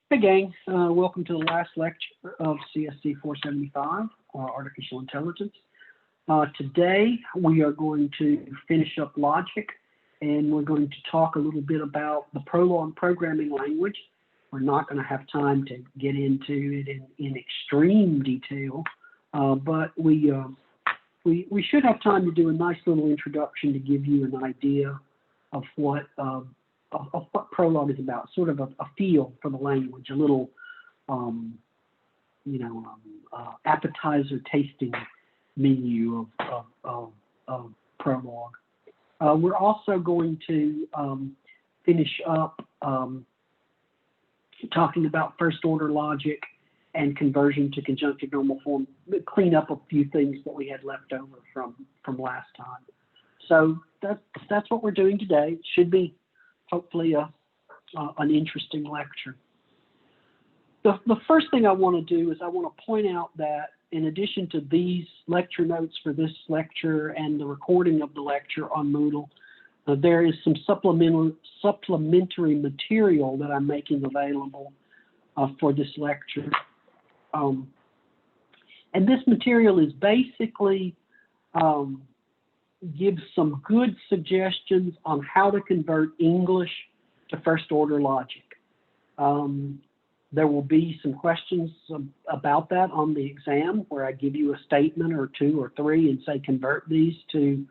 Hey gang, welcome to the last lecture of CSC 475, Artificial Intelligence. Today we are going to finish up logic, and we're going to talk a little bit about the Prolog programming language. We're not going to have time to get into it in extreme detail, but we should have time to do a nice little introduction to give you an idea of what Prolog is about, sort of a feel for the language, a little, appetizer tasting menu of Prolog. We're also going to finish up talking about first order logic and conversion to conjunctive normal form, clean up a few things that we had left over from last time. So that's what we're doing today. It should be hopefully an interesting lecture. The first thing I want to do is I want to point out that in addition to these lecture notes for this lecture and the recording of the lecture on Moodle, there is some supplementary material that I'm making available for this lecture. And this material is basically gives some good suggestions on how to convert English to first order logic. There will be some questions about that on the exam where I give you a statement or two or three and say convert these to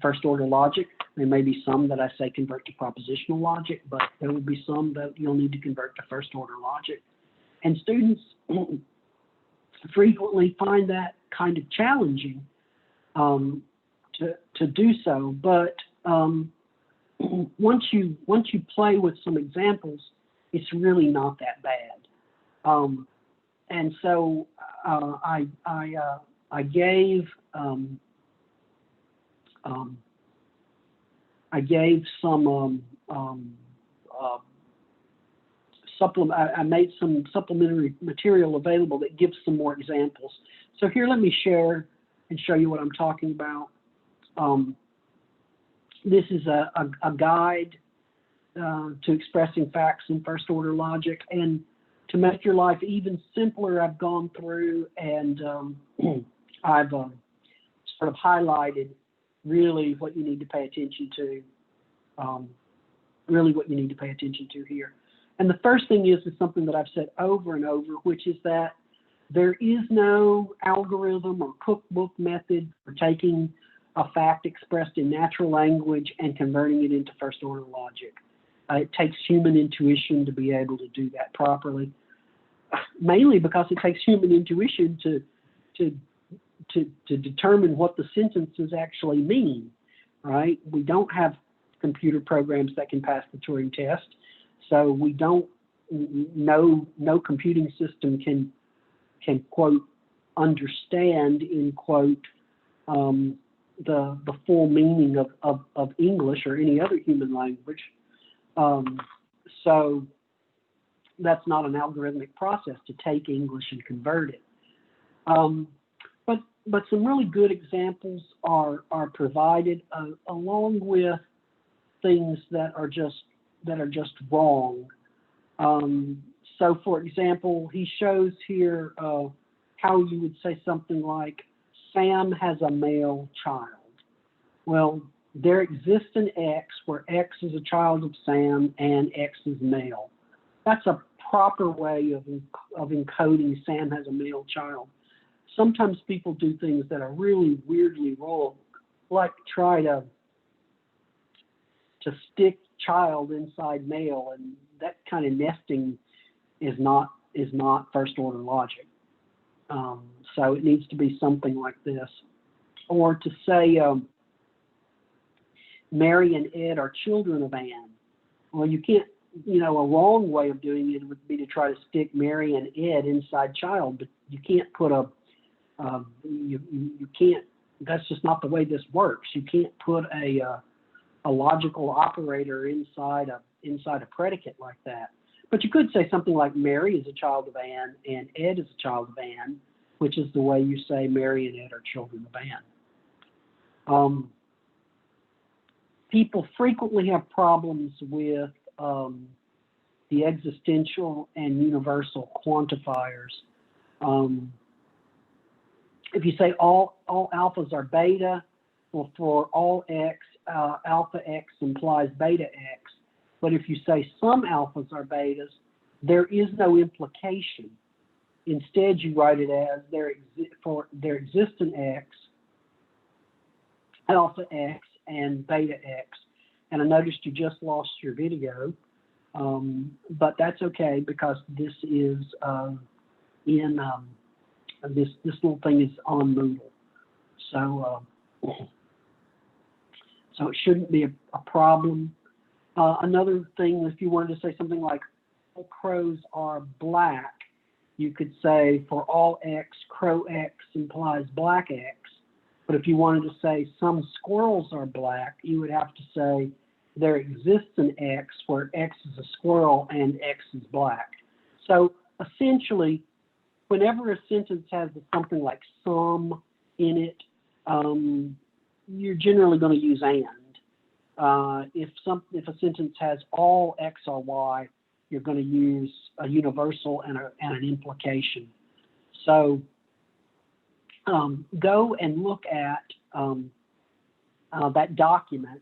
first order logic. There may be some that I say convert to propositional logic, but there will be some that you'll need to convert to first order logic. And students frequently find that kind of challenging to do so, but once you play with some examples, it's really not that bad. And so I gave some I made some supplementary material available that gives some more examples. So here, let me share and show you what I'm talking about. This is a guide to expressing facts in first order logic, and to make your life even simpler, I've gone through and I've sort of highlighted really what you need to pay attention to, here. And the first thing is something that I've said over and over, which is that there is no algorithm or cookbook method for taking a fact expressed in natural language and converting it into first order logic. It takes human intuition to be able to do that properly, mainly because it takes human intuition to determine what the sentences actually mean, right? We don't have computer programs that can pass the Turing test, so we don't, no computing system can quote understand, in quote, the full meaning of English or any other human language. So that's not an algorithmic process to take English and convert it. But some really good examples are provided along with things that are just wrong. So for example, he shows here how you would say something like, Sam has a male child. Well, there exists an X where X is a child of Sam and X is male. That's a proper way of encoding Sam has a male child. Sometimes people do things that are really weirdly wrong, like try to stick child inside male, and that kind of nesting is not first order logic. So it needs to be something like this. Or to say, Mary and Ed are children of Anne. Well, you can't, a wrong way of doing it would be to try to stick Mary and Ed inside child, but you can't put you can't, that's just not the way this works. You can't put a logical operator inside a predicate like that. But you could say something like Mary is a child of Anne and Ed is a child of Anne, which is the way you say Mary and Ed are children of Anne. People frequently have problems with the existential and universal quantifiers. If you say all alphas are beta, well, for all x, alpha x implies beta x. But if you say some alphas are betas, there is no implication. Instead, you write it as for there exists an x, alpha x, and beta x. And I noticed you just lost your video, but that's okay because this is this little thing is on Moodle, so so it shouldn't be a problem. Another thing, if you wanted to say something like all crows are black, you could say for all x, crow x implies black x. But if you wanted to say some squirrels are black, you would have to say there exists an x where x is a squirrel and x is black. So essentially, whenever a sentence has something like some in it, you're generally going to use and. If a sentence has all x or y, you're going to use a universal and an implication. So go and look at that document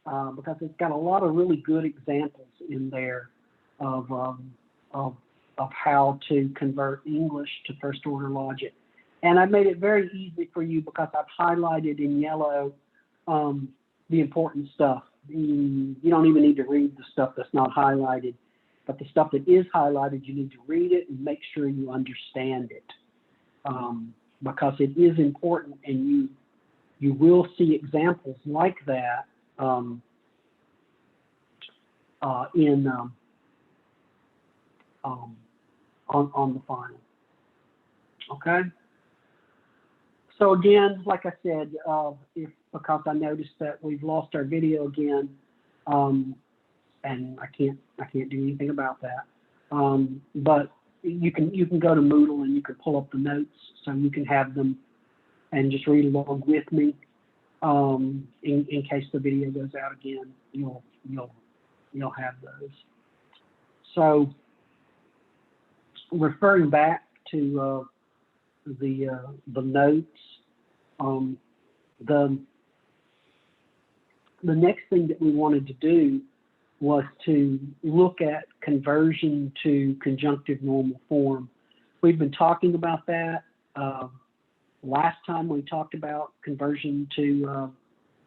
because it's got a lot of really good examples in there of how to convert English to first order logic. And I made it very easy for you because I've highlighted in yellow the important stuff. You don't even need to read the stuff that's not highlighted, but the stuff that is highlighted, you need to read it and make sure you understand it because it is important, and you will see examples like that on the final. Okay. So again, like I said, because I noticed that we've lost our video again, and I can't do anything about that. But you can go to Moodle and you can pull up the notes so you can have them and just read along with me. In case the video goes out again, you'll have those. So referring back to the notes, the next thing that we wanted to do was to look at conversion to conjunctive normal form. We've been talking about that. Last time we talked about conversion to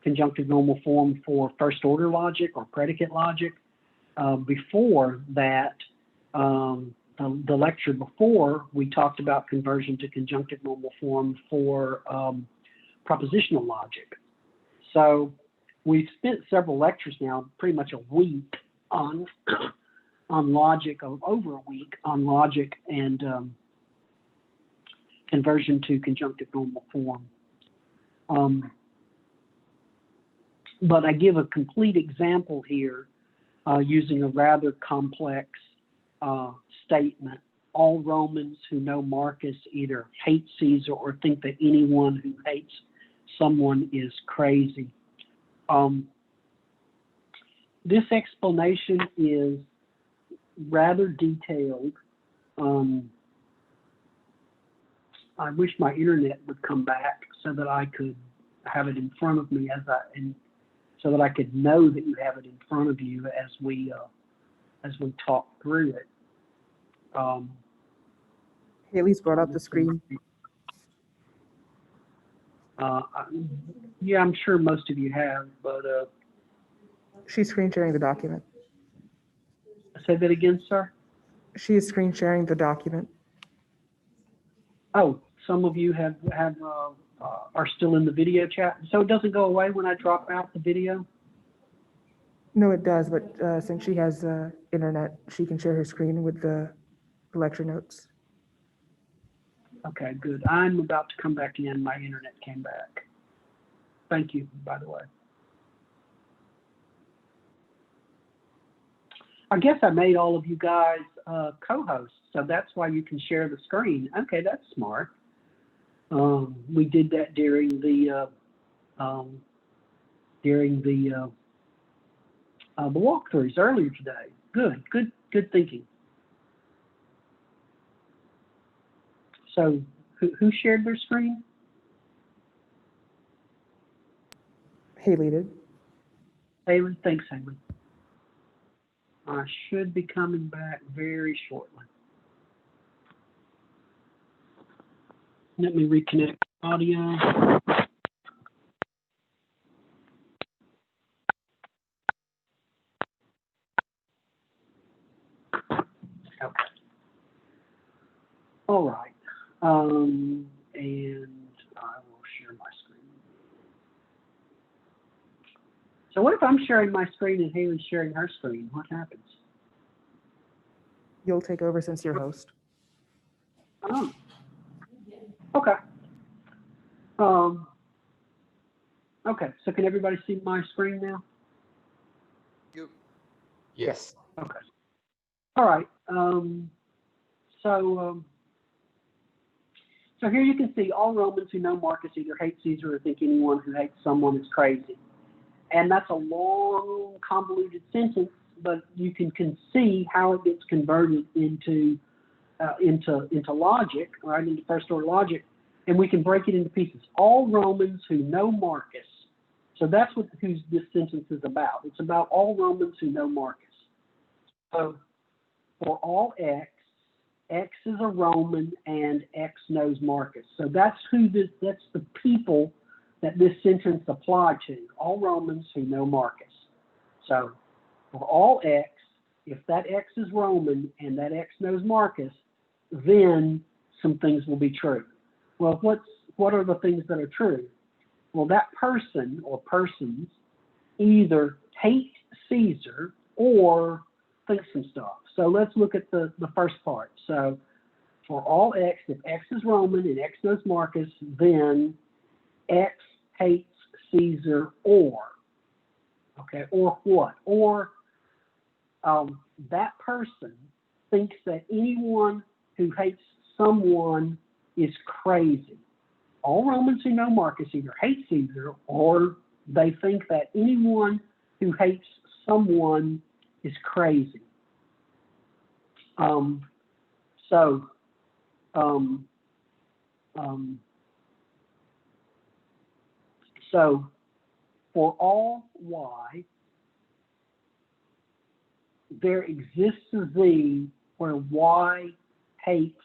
conjunctive normal form for first order logic or predicate logic. Before that, the lecture before, we talked about conversion to conjunctive normal form for propositional logic. So we've spent several lectures now, pretty much a week on logic, over a week on logic and conversion to conjunctive normal form. But I give a complete example here using a rather complex statement. All Romans who know Marcus either hate Caesar or think that anyone who hates someone is crazy. This explanation is rather detailed. I wish my internet would come back so that I could have it in front of me so that I could know that you have it in front of you as we talk through it. Haley's brought up the screen. Yeah, I'm sure most of you have, but She's screen sharing the document. say that again, sir. She is screen sharing the document. Oh, some of you are still in the video chat, so it doesn't go away when I drop out the video. No, it does, but since she has internet, she can share her screen with the lecture notes. Okay, good. I'm about to come back in. My internet came back. Thank you, by the way. I guess I made all of you guys co-hosts, so that's why you can share the screen. Okay, that's smart. We did that during the the walkthroughs earlier today. Good thinking. So who shared their screen? Haley did. Haley, thanks, Haley. I should be coming back very shortly. Let me reconnect audio. Okay. All right. And I will share my screen. So what if I'm sharing my screen and Haley's sharing her screen? What happens? You'll take over since you're host. Oh. Okay. Okay, so can everybody see my screen now? Yes. Okay. All right. So here you can see all Romans who know Marcus either hate Caesar or think anyone who hates someone is crazy. And that's a long, convoluted sentence, but you can see how it gets converted into logic, right? Into first order logic, and we can break it into pieces. All Romans who know Marcus. So that's what who this sentence is about. It's about all Romans who know Marcus. So for all X, X is a Roman and X knows Marcus. So that's the people that this sentence applied to, all Romans who know Marcus. So for all X, if that X is Roman and that X knows Marcus, then some things will be true. Well, what are the things that are true? Well, that person or persons either hate Caesar or think some stuff. So let's look at the first part. So for all X, if X is Roman and X knows Marcus, then X hates Caesar or what? Or that person thinks that anyone who hates someone is crazy. All Romans who know Marcus either hate Caesar or they think that anyone who hates someone is crazy. So for all Y, there exists a Z where Y hates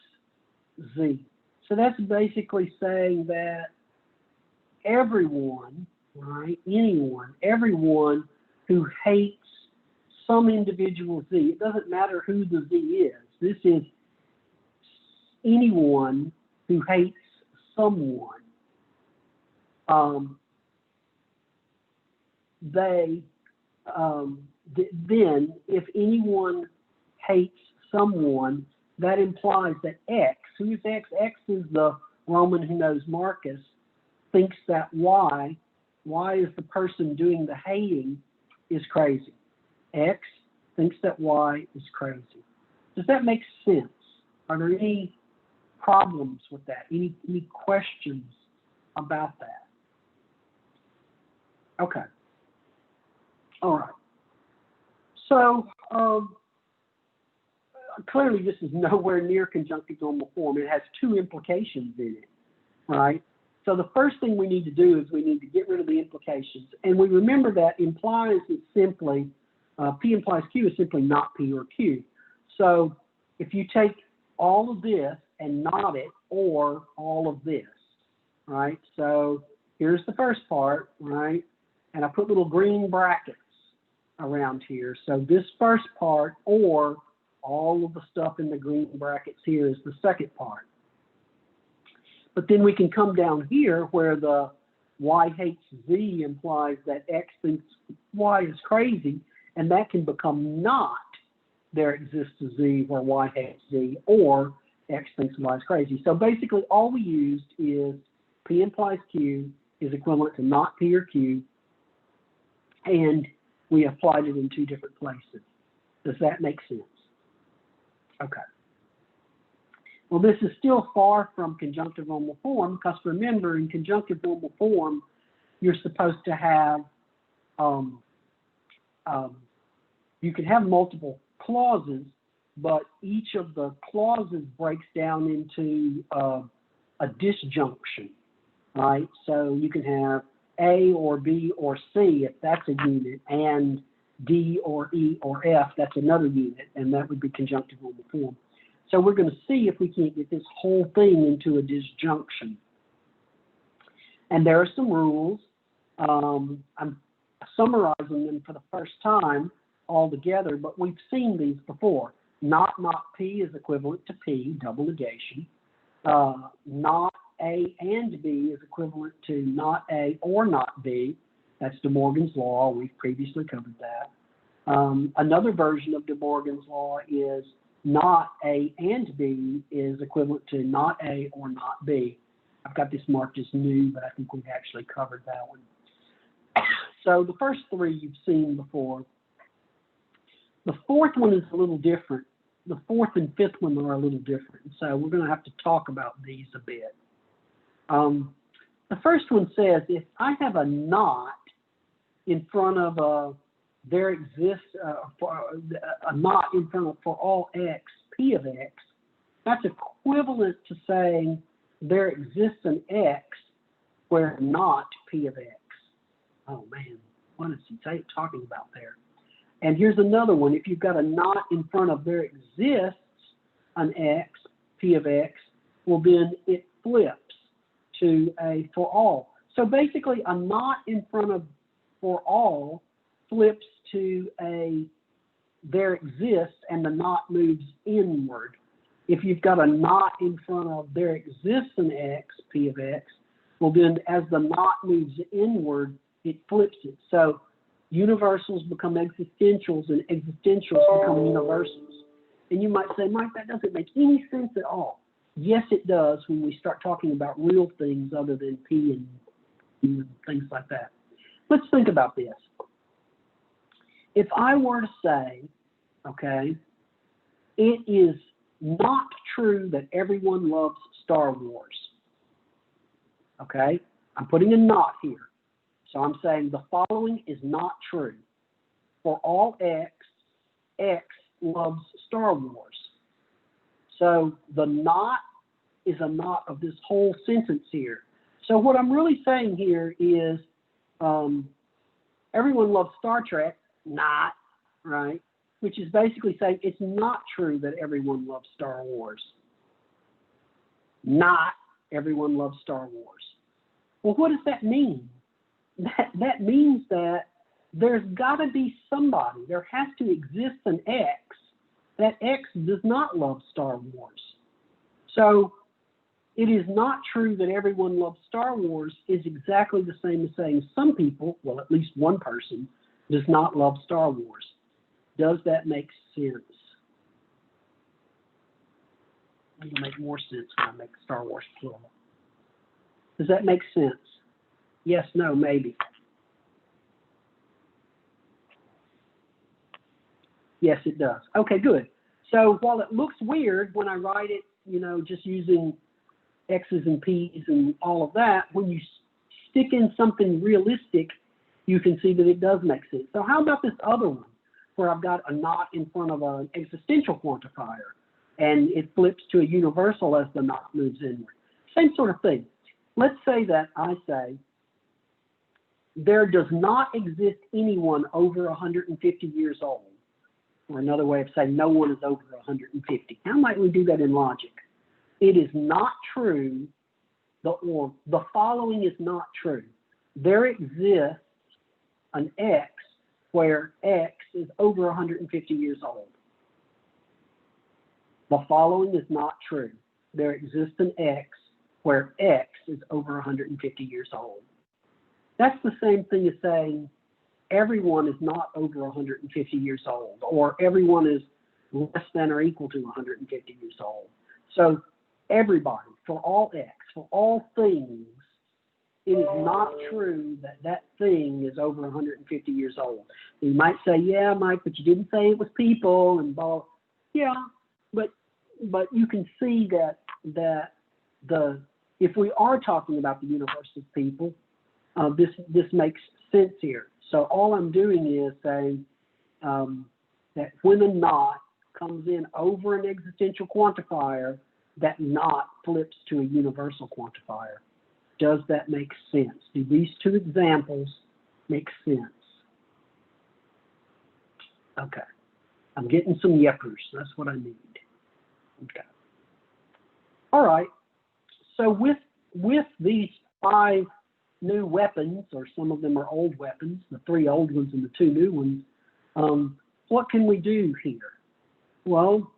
Z. So that's basically saying that everyone, right, everyone who hates some individual Z, it doesn't matter who the Z is, this is anyone who hates someone. Then if anyone hates someone, that implies that X, who's X? X is the Roman who knows Marcus, thinks that Y is the person doing the hating, is crazy. X thinks that Y is crazy. Does that make sense? Are there any problems with that? Any questions about that? Okay. All right. So clearly this is nowhere near conjunctive normal form. It has two implications in it, right? So the first thing we need to do is we need to get rid of the implications. And we remember that implies is simply, P implies Q is simply not P or Q. So if you take all of this and not it, or all of this, right? So here's the first part, right? And I put little green brackets around here. So this first part, or all of the stuff in the green brackets here, is the second part. But then we can come down here where the Y hates Z implies that X thinks Y is crazy, and that can become not there exists a Z where Y hates Z, or X thinks Y is crazy. So basically all we used is P implies Q is equivalent to not P or Q, and we applied it in two different places. Does that make sense? Okay. Well, this is still far from conjunctive normal form, because remember, in conjunctive normal form, you're supposed to have you can have multiple clauses, but each of the clauses breaks down into a disjunction, right? So you can have A or B or C if that's a unit, and D or E or F, that's another unit, and that would be conjunctive on the form. So we're going to see if we can't get this whole thing into a disjunction. And there are some rules. I'm summarizing them for the first time all together, but we've seen these before. Not P is equivalent to P, double negation. Not A and B is equivalent to not A or not B. That's De Morgan's law. We've previously covered that. Another version of De Morgan's law is not A and B is equivalent to not A or not B. I've got this marked as new, but I think we've actually covered that one. So the first three you've seen before. The fourth one is a little different. The fourth and fifth one are a little different. So we're going to have to talk about these a bit. The first one says if I have a not in front of there exists a not in front of for all x, p of x, that's equivalent to saying there exists an x where not p of x. Oh man, what is he talking about there? And here's another one. If you've got a not in front of there exists an x, p of x, well then it flips to a for all. So basically a not in front of for all flips to a there exists and the not moves inward. If you've got a not in front of there exists an x, p of x, well then as the not moves inward, it flips it. So universals become existentials and existentials become universals. And you might say, Mike, that doesn't make any sense at all. Yes, it does when we start talking about real things other than P and things like that. Let's think about this. If I were to say, okay, it is not true that everyone loves Star Wars. Okay, I'm putting a not here. So I'm saying the following is not true. For all x, x loves Star Wars. So the not is a not of this whole sentence here. So what I'm really saying here is everyone loves Star Trek, not, right? Which is basically saying it's not true that everyone loves Star Wars. Not everyone loves Star Wars. Well, what does that mean? That means that there's got to be somebody. There has to exist an X. That X does not love Star Wars. So it is not true that everyone loves Star Wars is exactly the same as saying some people, well, at least one person, does not love Star Wars. Does that make sense? It'll make more sense when I make Star Wars plural. Does that make sense? Yes, no, maybe. Yes, it does. Okay, good. So while it looks weird when I write it, you know, just using X's and P's and all of that, when you stick in something realistic, you can see that it does make sense. So how about this other one where I've got a not in front of an existential quantifier and it flips to a universal as the not moves inward? Same sort of thing. Let's say that I say, there does not exist anyone over 150 years old. Or another way of saying no one is over 150. How might we do that in logic? It is not true, the following is not true. There exists an X where X is over 150 years old. The following is not true. There exists an X where X is over 150 years old. That's the same thing as saying everyone is not over 150 years old, or everyone is less than or equal to 150 years old. So everybody, for all X, for all things, it is not true that that thing is over 150 years old. You might say, yeah, Mike, but you didn't say it was people and blah. Yeah, but you can see that if we are talking about the universe of people, this makes sense here. So all I'm doing is saying that when a not comes in over an existential quantifier, that not flips to a universal quantifier. Does that make sense? Do these two examples make sense? Okay. I'm getting some yippers. That's what I need. Okay. All right. So with these 5 new weapons, or some of them are old weapons, the 3 old ones and the 2 new ones, what can we do here? Well,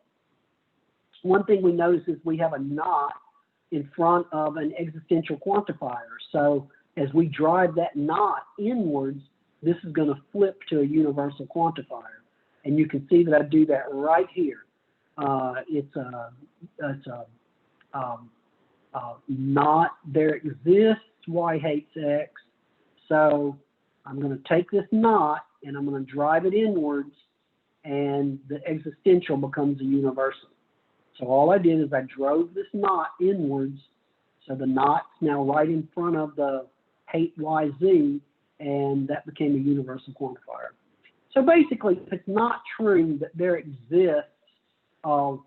one thing we notice is we have a not in front of an existential quantifier. So as we drive that not inwards, this is going to flip to a universal quantifier. And you can see that I do that right here. It's a not there exists y hates x. So I'm going to take this not and I'm going to drive it inwards, and the existential becomes a universal. So all I did is I drove this not inwards, so the not's now right in front of the hate yz, and that became a universal quantifier. So basically, if it's not true that there exists a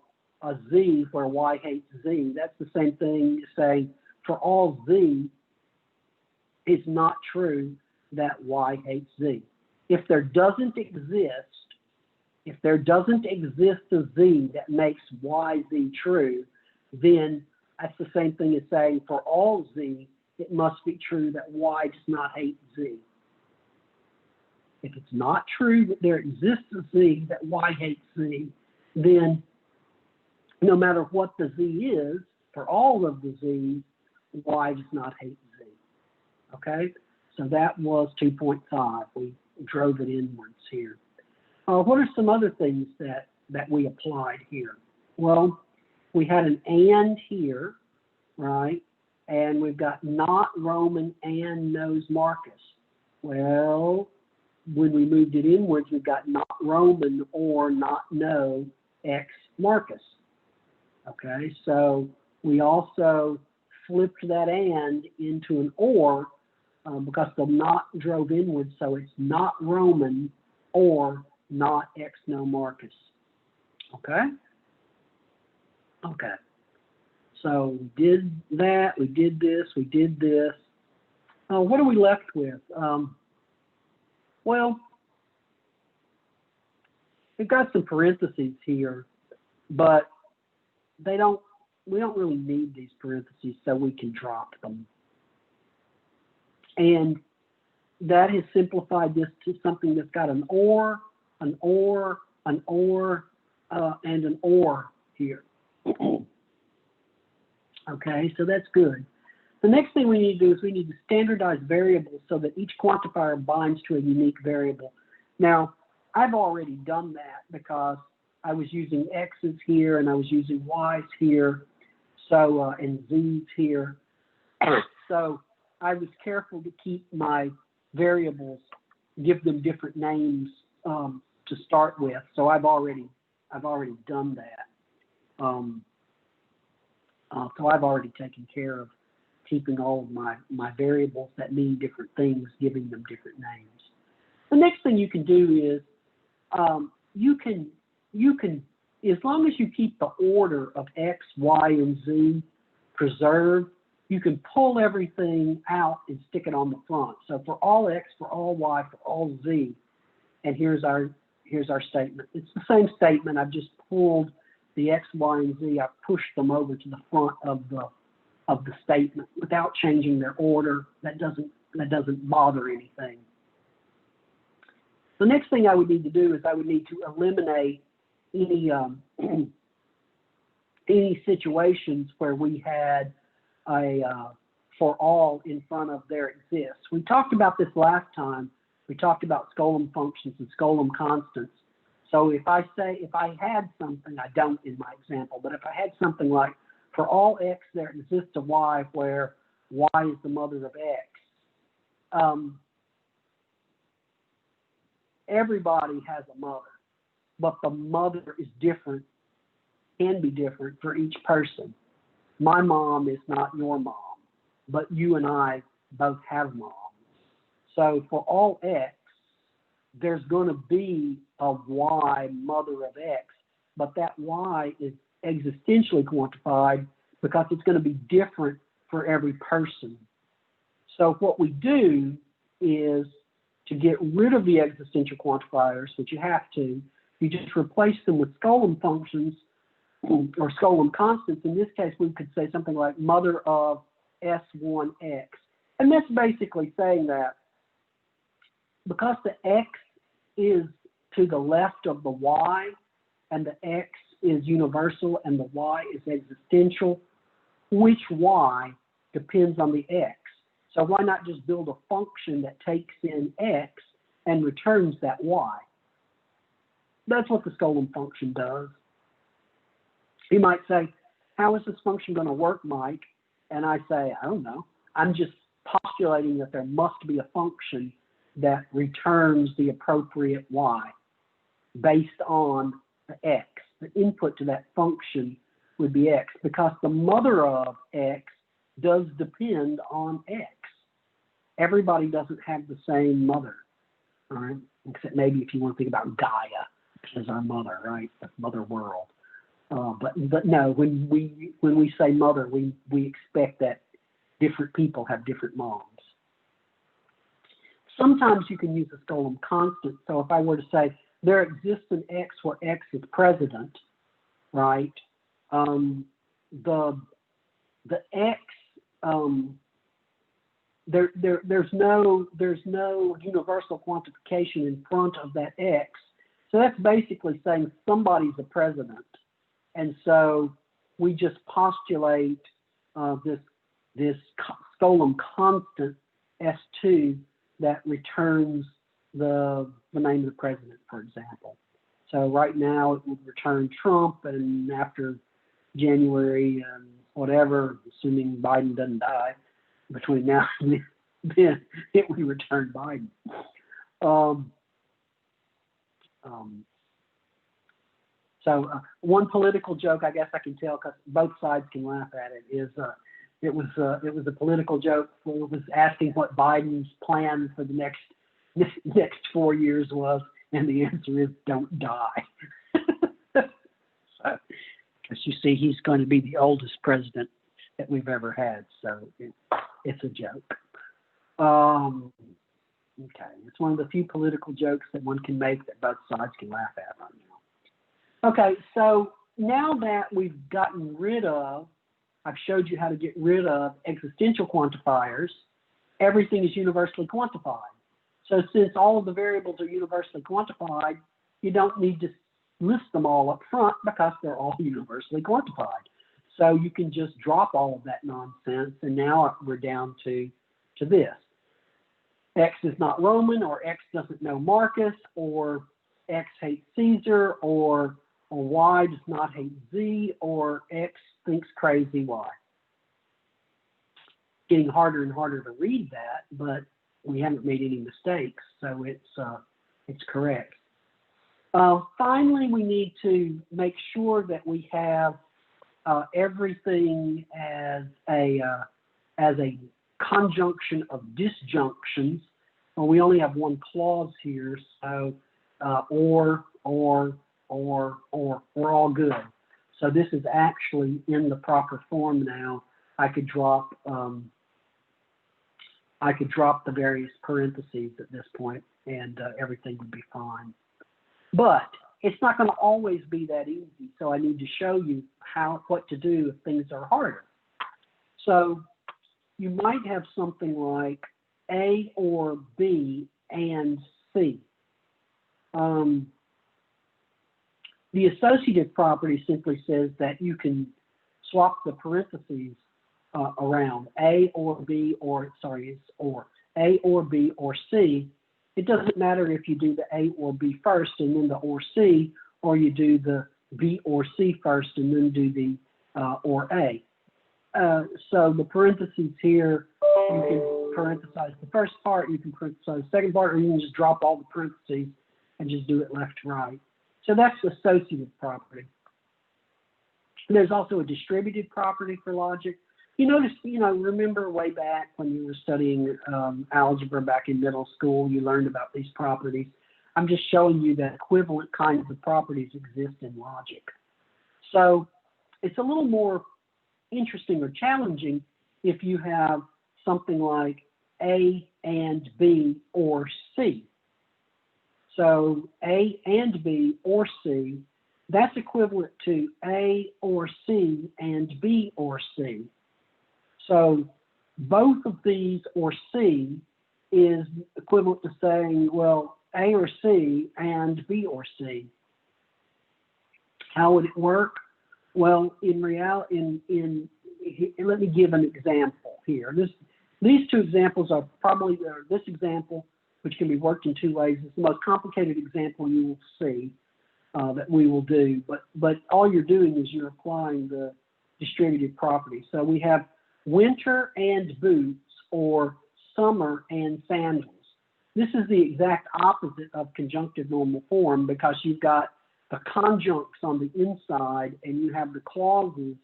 z where y hates z, that's the same thing as saying for all z, it's not true that y hates z. If there doesn't exist a z that makes yz true, then that's the same thing as saying for all z, it must be true that y does not hate z. If it's not true that there exists a z that y hates z, then no matter what the z is, for all of the z's, y does not hate z. Okay? So that was 2.5. We drove it inwards here. What are some other things that we applied here? Well, we had an and here, right? And we've got not Roman and knows Marcus. Well, when we moved it inwards, we've got not Roman or not know X Marcus. Okay, so we also flipped that and into an or because the not drove inwards, so it's not Roman or not X no Marcus. Okay? Okay. So we did that, we did this, we did this. What are we left with? Well, we've got some parentheses here, but we don't really need these parentheses, so we can drop them. And that has simplified this to something that's got an or, and an or here. Okay, so that's good. The next thing we need to do is we need to standardize variables so that each quantifier binds to a unique variable. Now, I've already done that because I was using x's here and I was using y's here, so and z's here. So I was careful to keep my variables, give them different names to start with. So I've already done that. So I've already taken care of keeping all of my variables that mean different things, giving them different names. The next thing you can do is you can, as long as you keep the order of X, Y, and Z preserved, you can pull everything out and stick it on the front. So for all X, for all Y, for all Z, and here's our statement. It's the same statement. I've just pulled the X, Y, and Z. I've pushed them over to the front of the statement without changing their order. That doesn't bother anything. The next thing I would need to do is I would need to eliminate any situations where we had a for all in front of there exists. We talked about this last time. We talked about Skolem functions and Skolem constants. So if I had something, I don't in my example, but if I had something like for all X there exists a Y where Y is the mother of X, everybody has a mother, but the mother is different, can be different for each person. My mom is not your mom, but you and I both have moms. So for all X, there's going to be a y mother of x, but that y is existentially quantified because it's going to be different for every person. So what we do is, to get rid of the existential quantifiers, which you have to, you just replace them with Skolem functions or Skolem constants. In this case, we could say something like mother of S1x. And that's basically saying that because the x is to the left of the y, and the x is universal and the y is existential, which y depends on the x. So why not just build a function that takes in x and returns that y? That's what the Skolem function does. You might say, how is this function going to work, Mike? And I say, I don't know. I'm just postulating that there must be a function that returns the appropriate y based on the x. The input to that function would be x, because the mother of x does depend on x. Everybody doesn't have the same mother, all right? Except maybe if you want to think about Gaia as our mother, right? The mother world. But no, when we say mother, we expect that different people have different moms. Sometimes you can use a Skolem constant. So if I were to say there exists an x where x is president, right? The x there's no universal quantification in front of that x. So that's basically saying somebody's a president. And so we just postulate this Skolem constant S2 that returns the name of the president, for example. So right now it would return Trump, and after January whatever, assuming Biden doesn't die between now and then, it would return Biden. So one political joke, I guess I can tell because both sides can laugh at it, is it was a political joke where it was asking what Biden's plan for the next 4 years was, and the answer is don't die. So, because you see, he's going to be the oldest president that we've ever had, so it's a joke. Okay, it's one of the few political jokes that one can make that both sides can laugh at right now. Okay, so now that we've gotten rid of, I've showed you how to get rid of existential quantifiers, everything is universally quantified. So since all of the variables are universally quantified, you don't need to list them all up front because they're all universally quantified. So you can just drop all of that nonsense, and now we're down to this. X is not Roman, or X doesn't know Marcus, or X hates Caesar, or Y does not hate Z, or X thinks crazy Y. Getting harder and harder to read that, but we haven't made any mistakes, so it's correct. Finally, we need to make sure that we have everything as a conjunction of disjunctions. Well, we only have one clause here, so or, we're all good. So this is actually in the proper form now. I could drop the various parentheses at this point, and everything would be fine. But it's not going to always be that easy, so I need to show you what to do if things are harder. So you might have something like A or B and C. The associative property simply says that you can swap the parentheses around A or B, or sorry, it's or A or B or C. It doesn't matter if you do the A or B first and then the or C, or you do the B or C first and then do the or A. So the parentheses here, you can parenthesize the first part, you can parenthesize the second part, or you can just drop all the parentheses and just do it left to right. So that's the associative property. There's also a distributed property for logic. You notice, remember way back when you were studying algebra back in middle school, you learned about these properties. I'm just showing you that equivalent kinds of properties exist in logic. So it's a little more interesting or challenging if you have something like A and B or C. So A and B or C, that's equivalent to A or C and B or C. So both of these or C is equivalent to saying, well, A or C and B or C. How would it work? Well, in reality, let me give an example here. These two examples are probably, this example, which can be worked in two ways, is the most complicated example you will see that we will do. But all you're doing is you're applying the distributive property. So we have winter and boots, or summer and sandals. This is the exact opposite of conjunctive normal form, because you've got the conjuncts on the inside and you have the clauses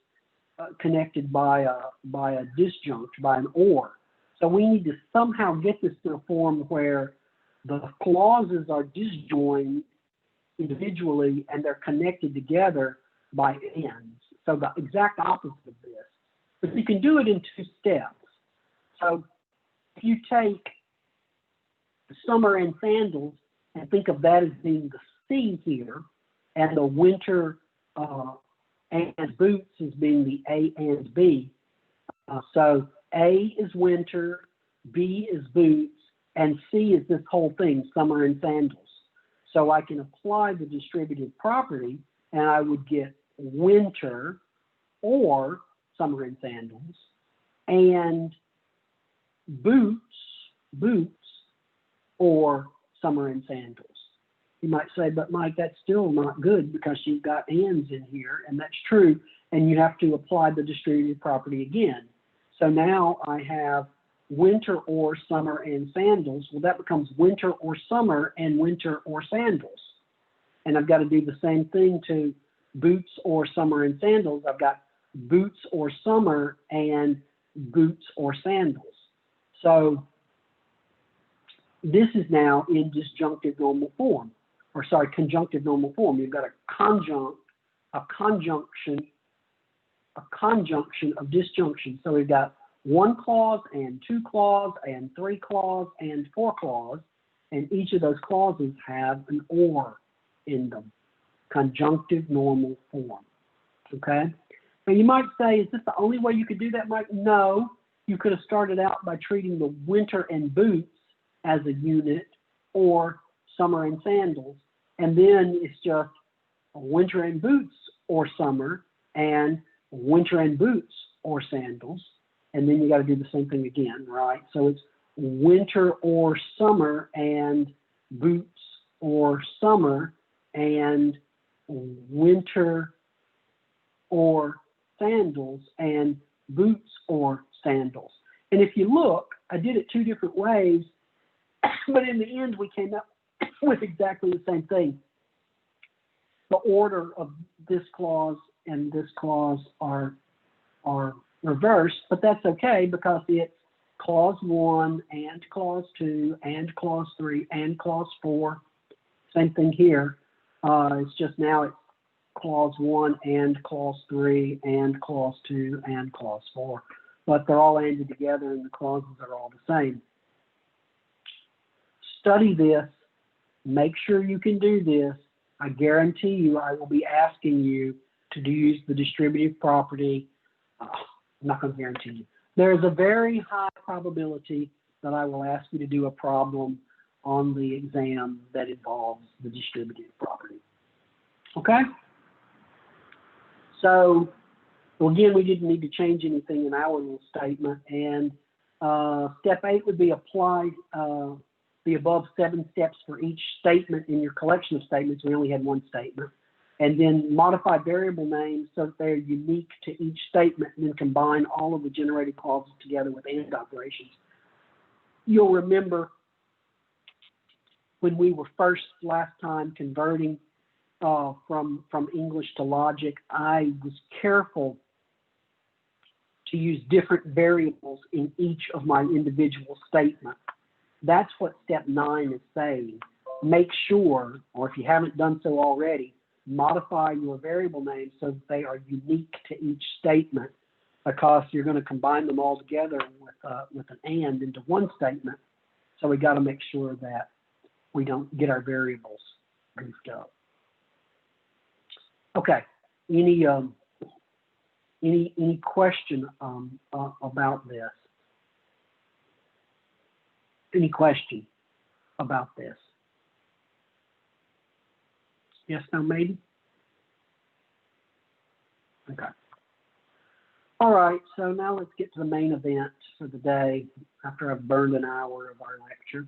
connected by a disjunct, by an or. So we need to somehow get this to a form where the clauses are disjoined individually and they're connected together by ends. So the exact opposite of this. But you can do it in two steps. So if you take summer and sandals and think of that as being the C here, and the winter and boots as being the A and B. So A is winter, B is boots, and C is this whole thing, summer and sandals. So I can apply the distributive property and I would get winter or summer and sandals, and boots or summer and sandals. You might say, but Mike, that's still not good because you've got ands in here, and that's true, and you have to apply the distributive property again. So now I have winter or summer and sandals. Well, that becomes winter or summer and winter or sandals. And I've got to do the same thing to boots or summer and sandals. I've got boots or summer and boots or sandals. So this is now in disjunctive normal form, or sorry, conjunctive normal form. You've got a conjunction of disjunction. So we've got one clause and two clause and three clause and four clause, and each of those clauses have an or in them. Conjunctive normal form. Okay? Now you might say, is this the only way you could do that, Mike? No. You could have started out by treating the winter and boots as a unit, or summer and sandals, and then it's just winter and boots or summer and winter and boots or sandals, and then you got to do the same thing again, right? So it's winter or summer and boots or summer and winter or sandals and boots or sandals. And if you look, I did it two different ways, but in the end we came up with exactly the same thing. The order of this clause and this clause are reversed, but that's okay because it's clause 1 and clause 2 and clause 3 and clause 4. Same thing here. It's just now it's clause 1 and clause 3 and clause 2 and clause 4. But they're all ended together and the clauses are all the same. Study this. Make sure you can do this. I guarantee you I will be asking you to use the distributive property. I'm not going to guarantee you. There is a very high probability that I will ask you to do a problem on the exam that involves the distributive property. Okay? So, well, again, we didn't need to change anything in our little statement. And step 8 would be apply the above 7 steps for each statement in your collection of statements. We only had one statement. And then modify variable names so that they're unique to each statement, and then combine all of the generated clauses together with AND operations. You'll remember when we were first last time converting from English to logic, I was careful to use different variables in each of my individual statements. That's what step 9 is saying. make sure, or if you haven't done so already, modify your variable names so that they are unique to each statement, because you're going to combine them all together with an and into one statement. So we got to make sure that we don't get our variables goofed up. Okay. Any question about this? Any question about this? Yes, no, maybe? Okay. All right, so now let's get to the main event for the day after I've burned an hour of our lecture.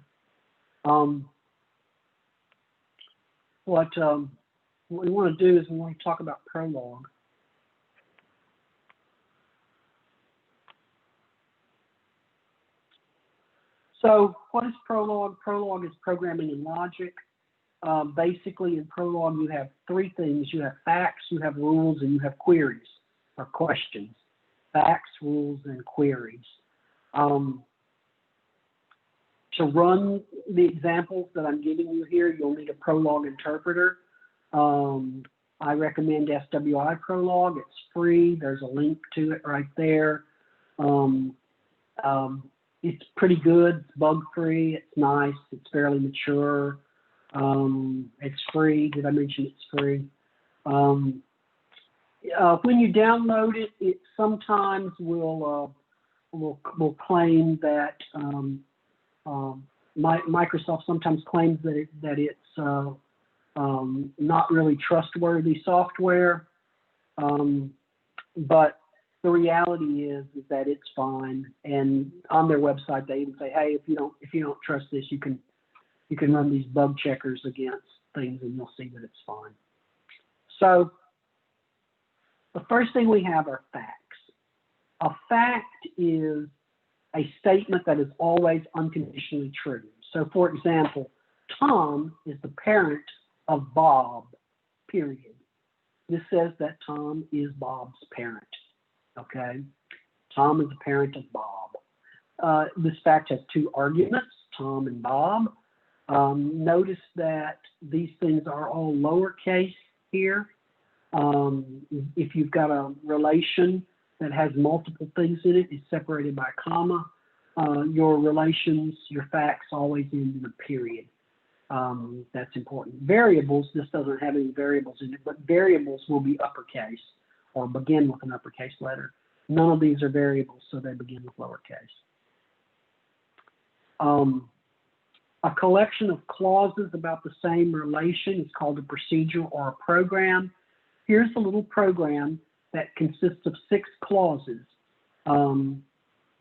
What we want to do is we want to talk about Prolog. So what is Prolog? Prolog is programming and logic. Basically, in Prolog, you have three things. You have facts, you have rules, and you have queries or questions. Facts, rules, and queries. To run the examples that I'm giving you here, you'll need a Prolog interpreter. I recommend SWI Prolog. It's free. There's a link to it right there. It's pretty good. It's bug-free. It's nice. It's fairly mature. It's free. Did I mention it's free? When you download it, it sometimes will claim that Microsoft sometimes claims that it's not really trustworthy software, but the reality is that it's fine. And on their website, they even say, hey, if you don't trust this, you can run these bug checkers against things, and you'll see that it's fine. So the first thing we have are facts. A fact is a statement that is always unconditionally true. So, for example, Tom is the parent of Bob, period. This says that Tom is Bob's parent, okay? Tom is the parent of Bob. This fact has two arguments, Tom and Bob. Notice that these things are all lowercase here. If you've got a relation that has multiple things in it, it's separated by a comma. Your relations, your facts always end in a period. That's important. Variables, this doesn't have any variables in it, but variables will be uppercase or begin with an uppercase letter. None of these are variables, so they begin with lowercase. A collection of clauses about the same relation is called a procedure or a program. Here's a little program that consists of 6 clauses.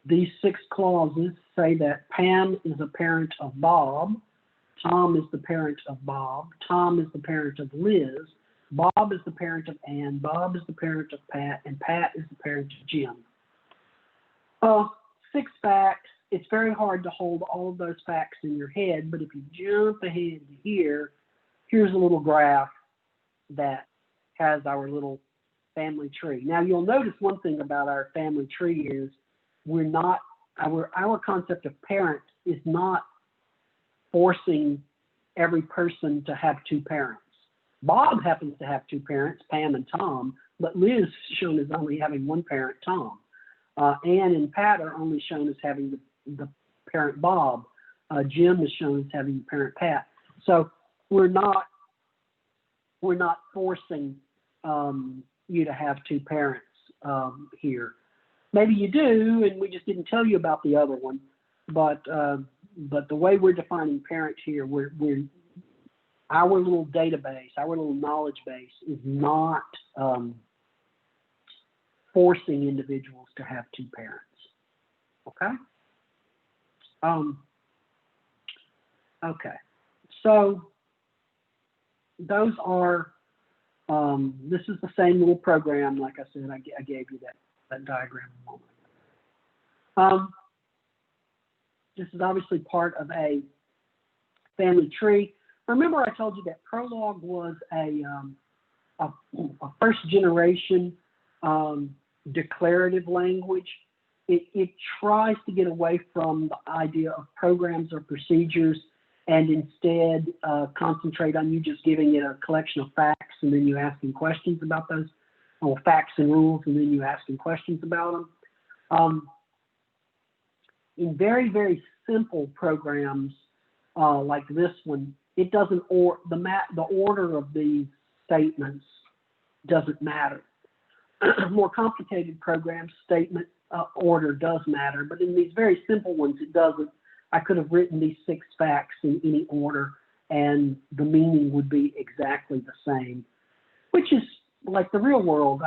These 6 clauses say that Pam is a parent of Bob, Tom is the parent of Bob, Tom is the parent of Liz, Bob is the parent of Ann, Bob is the parent of Pat, and Pat is the parent of Jim. 6 facts. It's very hard to hold all of those facts in your head, but if you jump ahead to here, here's a little graph that has our little family tree. Now you'll notice one thing about our family tree is we're not, our concept of parent is not forcing every person to have 2 parents. Bob happens to have 2 parents, Pam and Tom, but Liz is shown as only having 1 parent, Tom. Ann and Pat are only shown as having the parent Bob. Jim is shown as having the parent Pat. So we're not forcing you to have 2 parents here. Maybe you do, and we just didn't tell you about the other one. But the way we're defining parent here, we're our little database, our little knowledge base is not forcing individuals to have 2 parents. Okay? Okay. So those are, this is the same little program, like I said, I gave you that diagram a moment ago. This is obviously part of a family tree. Remember I told you that Prolog was a first generation declarative language. It tries to get away from the idea of programs or procedures and instead concentrate on you just giving it a collection of facts and then you asking questions about those, or facts and rules and then you asking questions about them. In very, very simple programs like this one, it doesn't, or the order of these statements doesn't matter. More complicated programs, statement order does matter, but in these very simple ones, it doesn't. I could have written these 6 facts in any order and the meaning would be exactly the same, which is like the real world.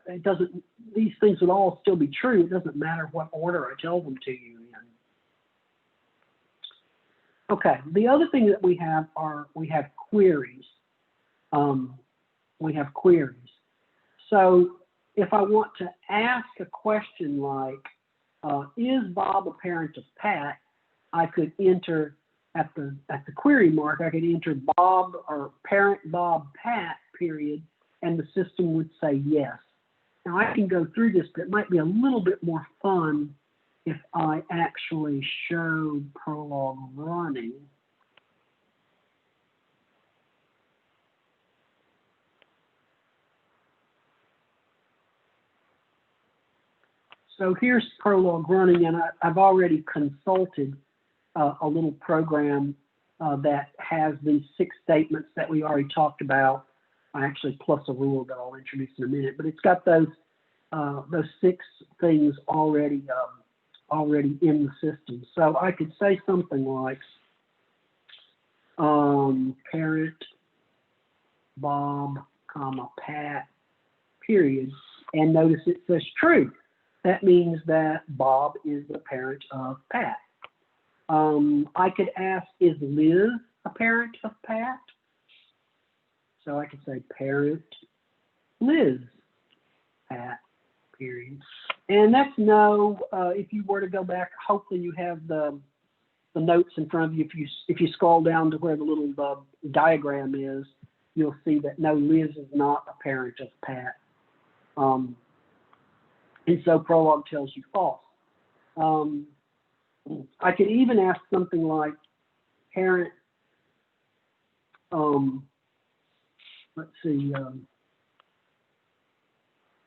It doesn't, these things would all still be true. It doesn't matter what order I tell them to you in. Okay, the other thing that we have queries. We have queries. So if I want to ask a question like, is Bob a parent of Pat? I could enter at the query mark, I could enter Bob or parent Bob Pat, period, and the system would say yes. Now I can go through this, but it might be a little bit more fun if I actually show Prolog running. So here's Prolog running, and I've already consulted a little program that has these 6 statements that we already talked about, actually plus a rule that I'll introduce in a minute. But it's got those 6 things already in the system. So I could say something like parent Bob, comma Pat, period, and notice it says true. That means that Bob is the parent of Pat. I could ask, is Liz a parent of Pat? So I could say parent Liz, Pat, period. And that's no, if you were to go back, hopefully you have the notes in front of you. If you scroll down to where the little diagram is, you'll see that no, Liz is not a parent of Pat. And so Prolog tells you false. I could even ask something like parent, let's see,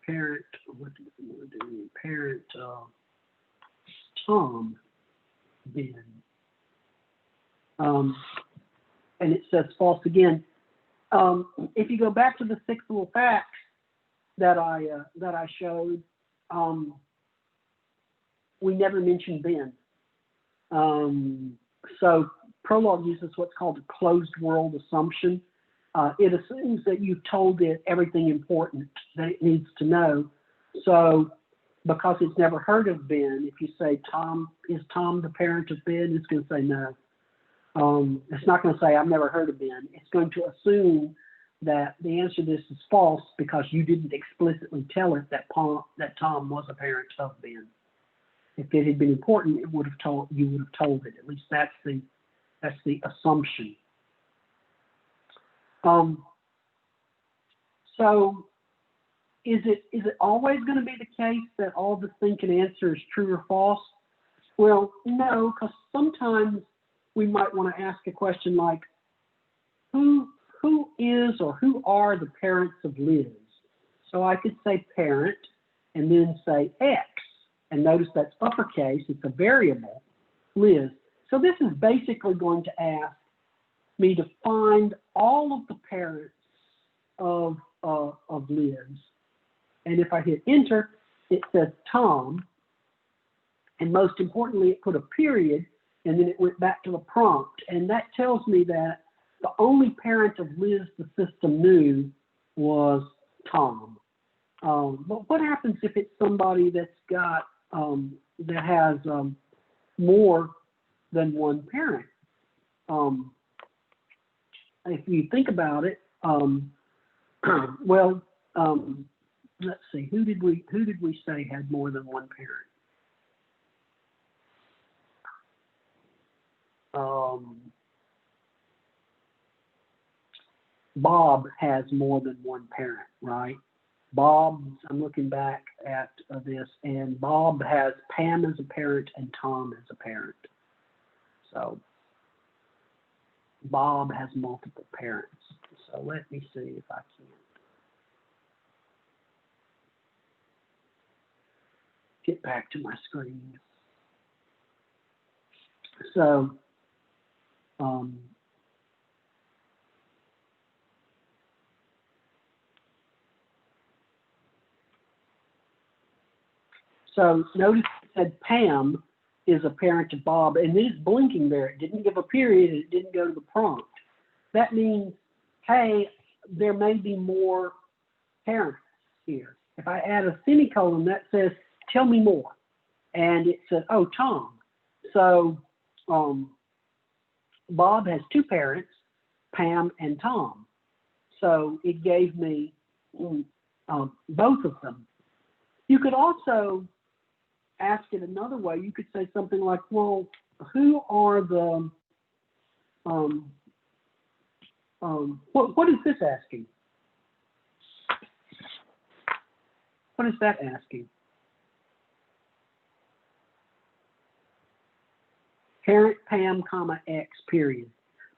parent, what do we want to do? Parent Tom Ben. And it says false again. If you go back to the 6 little facts that I showed, we never mentioned Ben. So Prolog uses what's called a closed world assumption. It assumes that you've told it everything important that it needs to know. So because it's never heard of Ben, if you say, is Tom the parent of Ben? It's going to say no. It's not going to say, I've never heard of Ben. It's going to assume that the answer to this is false because you didn't explicitly tell it that Tom was a parent of Ben. If it had been important, you would have told it. At least that's the assumption. So is it always going to be the case that all this thing can answer is true or false? Well, no, because sometimes we might want to ask a question like, who is or who are the parents of Liz? So I could say parent and then say X. And notice that's uppercase, it's a variable, Liz. So this is basically going to ask me to find all of the parents of Liz. And if I hit enter, it says Tom. And most importantly, it put a period, and then it went back to the prompt. And that tells me that the only parent of Liz the system knew was Tom. But what happens if it's somebody that's got that has more than one parent? If you think about it, well, let's see, who did we say had more than one parent? Bob has more than one parent, right? Bob, I'm looking back at this, and Bob has Pam as a parent and Tom as a parent. So Bob has multiple parents. So let me see if I can get back to my screen. So, so notice it said Pam is a parent to Bob, and then it's blinking there. It didn't give a period. It didn't go to the prompt. That means, hey, there may be more parents here. If I add a semicolon, that says, tell me more. And it says, oh, Tom. So Bob has two parents, Pam and Tom. So it gave me both of them. You could also ask it another way. You could say something like, well, who are the, what is this asking? What is that asking? Parent Pam, comma, X, period.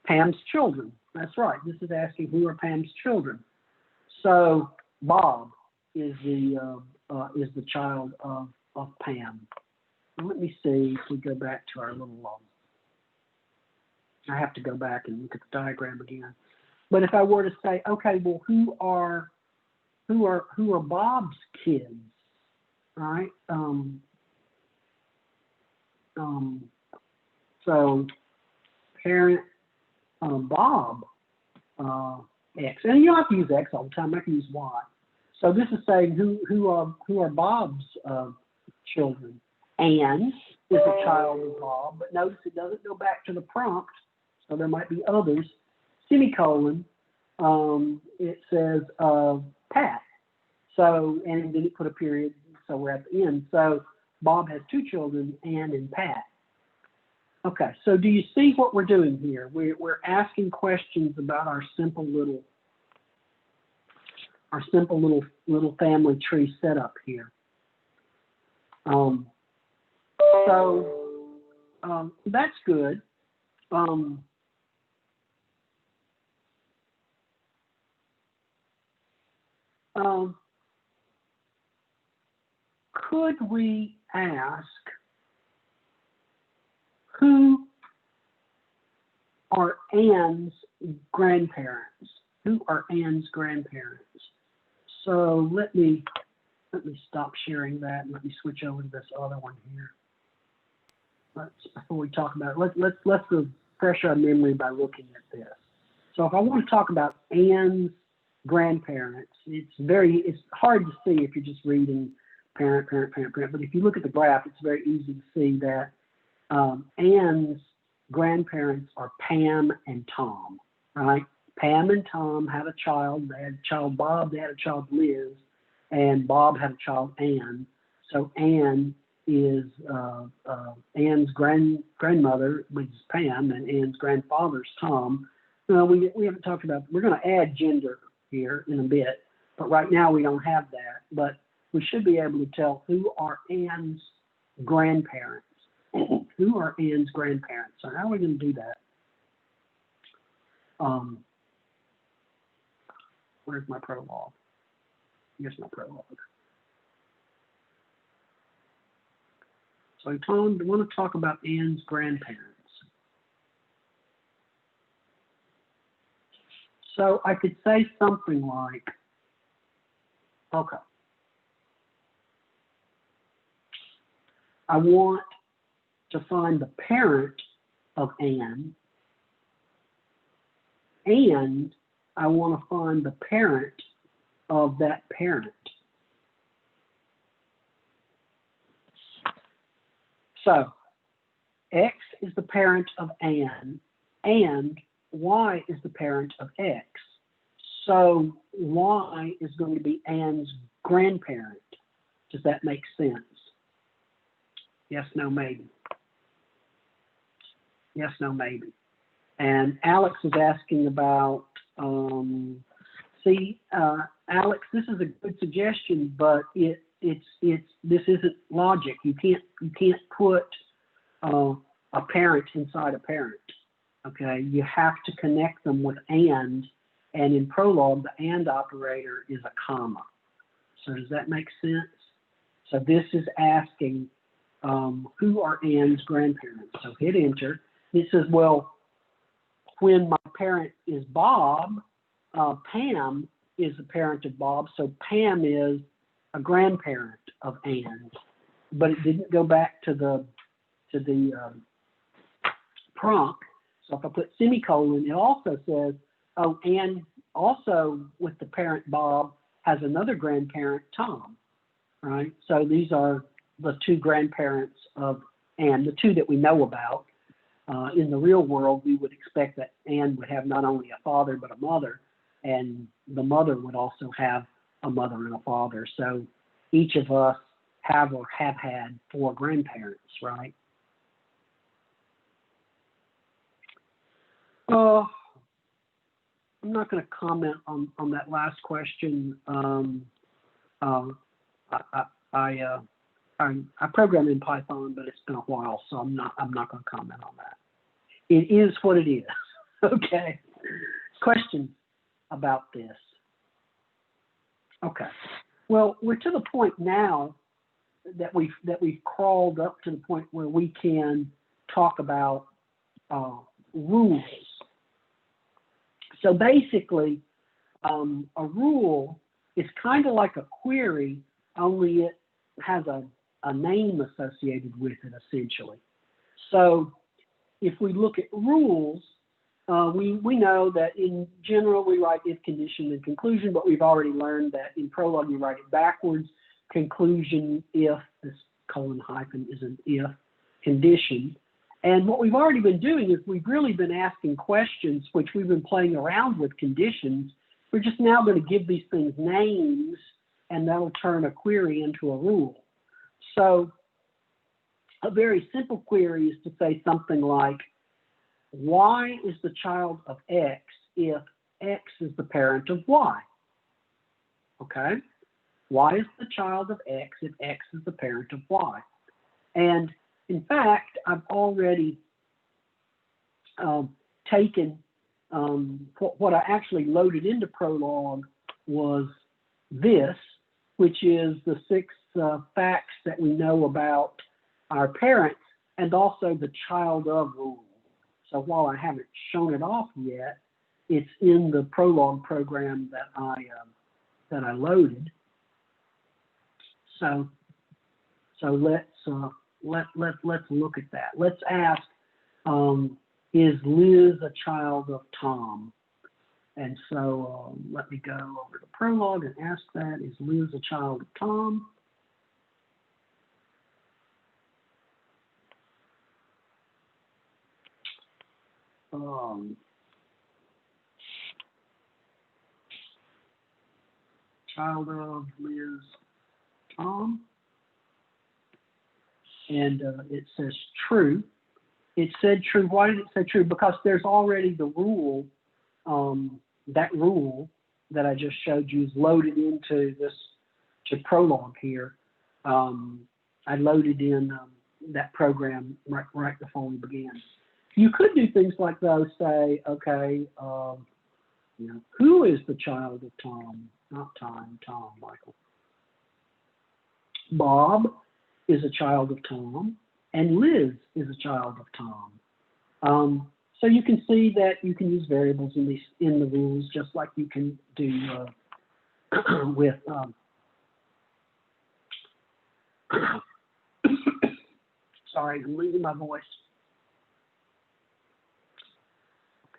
Pam's children. That's right. This is asking who are Pam's children. So Bob is the child of Pam. And let me see if we go back to our little. I have to go back and look at the diagram again. But if I were to say, okay, well, who are Bob's kids? All right. So parent Bob X, and you don't have to use X all the time. I can use Y. So this is saying who are Bob's children. Anne is a child of Bob, but notice it doesn't go back to the prompt, so there might be others. Semicolon, it says Pat. So, and then it put a period, so we're at the end. So Bob has two children, Anne and Pat. Okay, so do you see what we're doing here? We're asking questions about our simple little family tree setup here. That's good. Could we ask who are Anne's grandparents? Who are Anne's grandparents? So let me stop sharing that and let me switch over to this other one here. Before we talk about it, let's refresh our memory by looking at this. So if I want to talk about Anne's grandparents, it's hard to see if you're just reading parent. But if you look at the graph, it's very easy to see that Anne's grandparents are Pam and Tom, right? Pam and Tom had a child. They had a child Bob, they had a child Liz, and Bob had a child Anne. So Anne is Anne's grandmother, which is Pam, and Anne's grandfather's Tom. We haven't talked about, we're going to add gender here in a bit, but right now we don't have that. But we should be able to tell who are Anne's grandparents. Who are Anne's grandparents? So how are we going to do that? Where's my prologue? Here's my prologue. So Tom, I want to talk about Anne's grandparents. So I could say something like, okay, I want to find the parent of Anne, and I want to find the parent of that parent. So X is the parent of Anne, and Y is the parent of X. So Y is going to be Anne's grandparent. Does that make sense? Yes, no, maybe. Yes, no, maybe. And Alex is asking about, Alex, this is a good suggestion, but this isn't logic. You can't put a parent inside a parent. okay, you have to connect them with and in Prolog, the and operator is a comma. So does that make sense? So this is asking who are Ann's grandparents. So hit enter. It says, well, when my parent is Bob, Pam is the parent of Bob, so Pam is a grandparent of Ann. But it didn't go back to the prompt. So if I put semicolon, it also says, oh, Ann also with the parent Bob has another grandparent, Tom, right? So these are the two grandparents of Ann, the two that we know about. In the real world, we would expect that Ann would have not only a father, but a mother, and the mother would also have a mother and a father. So each of us have or have had 4 grandparents, right? I'm not going to comment on that last question. I program in Python, but it's been a while, so I'm not going to comment on that. It is what it is. Okay. Questions about this? Okay. Well, we're to the point now that we've crawled up to the point where we can talk about rules. So basically, a rule is kind of like a query, only it has a name associated with it, essentially. So if we look at rules, we know that in general we write if, condition, and conclusion, but we've already learned that in Prolog you write it backwards. Conclusion, if, this colon hyphen is an if, condition. And what we've already been doing is we've really been asking questions, which we've been playing around with conditions. We're just now going to give these things names, and that'll turn a query into a rule. So a very simple query is to say something like, Y is the child of X if X is the parent of Y. Okay? Y is the child of X if X is the parent of Y. And in fact, I've already taken what I actually loaded into Prolog was this, which is the 6 facts that we know about our parents and also the child of rule. So while I haven't shown it off yet, it's in the Prolog program that I loaded. So let's look at that. Let's ask, is Liz a child of Tom? And so let me go over to Prolog and ask that, is Liz a child of Tom? Child of Liz, Tom, and it says true. It said true. Why did it say true? Because there's already the rule, that rule that I just showed you is loaded into this to Prolog here. I loaded in that program right before we began. You could do things like those, say, okay, who is the child of Tom? Not Tom, Michael. Bob is a child of Tom, and Liz is a child of Tom. So you can see that you can use variables in the rules, just like you can do with sorry, I'm losing my voice.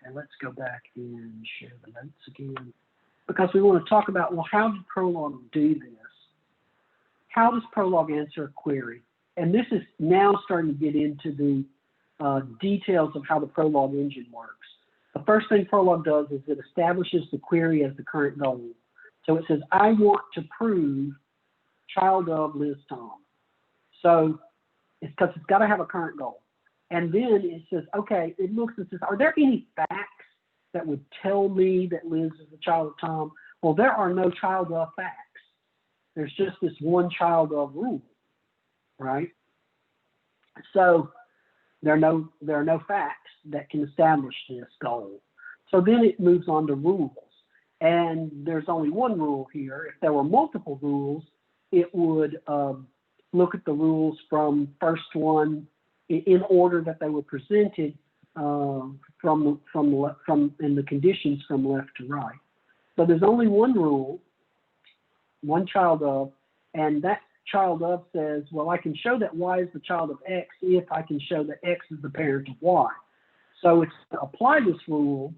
Okay, let's go back and share the notes again, because we want to talk about, well, how did Prolog do this? How does Prolog answer a query? And this is now starting to get into the details of how the Prolog engine works. The first thing Prolog does is it establishes the query as the current goal. So it says, I want to prove child of Liz Tom. So it's because it's got to have a current goal. And then it says, okay, it looks and says, are there any facts that would tell me that Liz is the child of Tom? Well, there are no child of facts. There's just this one child of rule, right? So there are no facts that can establish this goal. So then it moves on to rules. And there's only one rule here. If there were multiple rules, it would look at the rules from first one in order that they were presented from in the conditions from left to right. So there's only one rule, one child of, and that child of says, well, I can show that Y is the child of X if I can show that X is the parent of Y. So it's to apply this rule,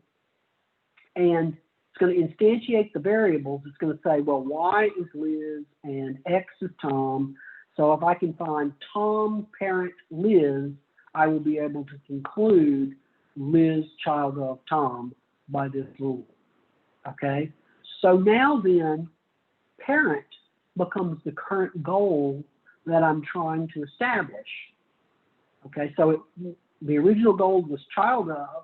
and it's going to instantiate the variables. It's going to say, well, Y is Liz and X is Tom. So if I can find Tom parent Liz, I will be able to conclude Liz child of Tom by this rule. Okay? So now then, parent becomes the current goal that I'm trying to establish. Okay, so the original goal was child of.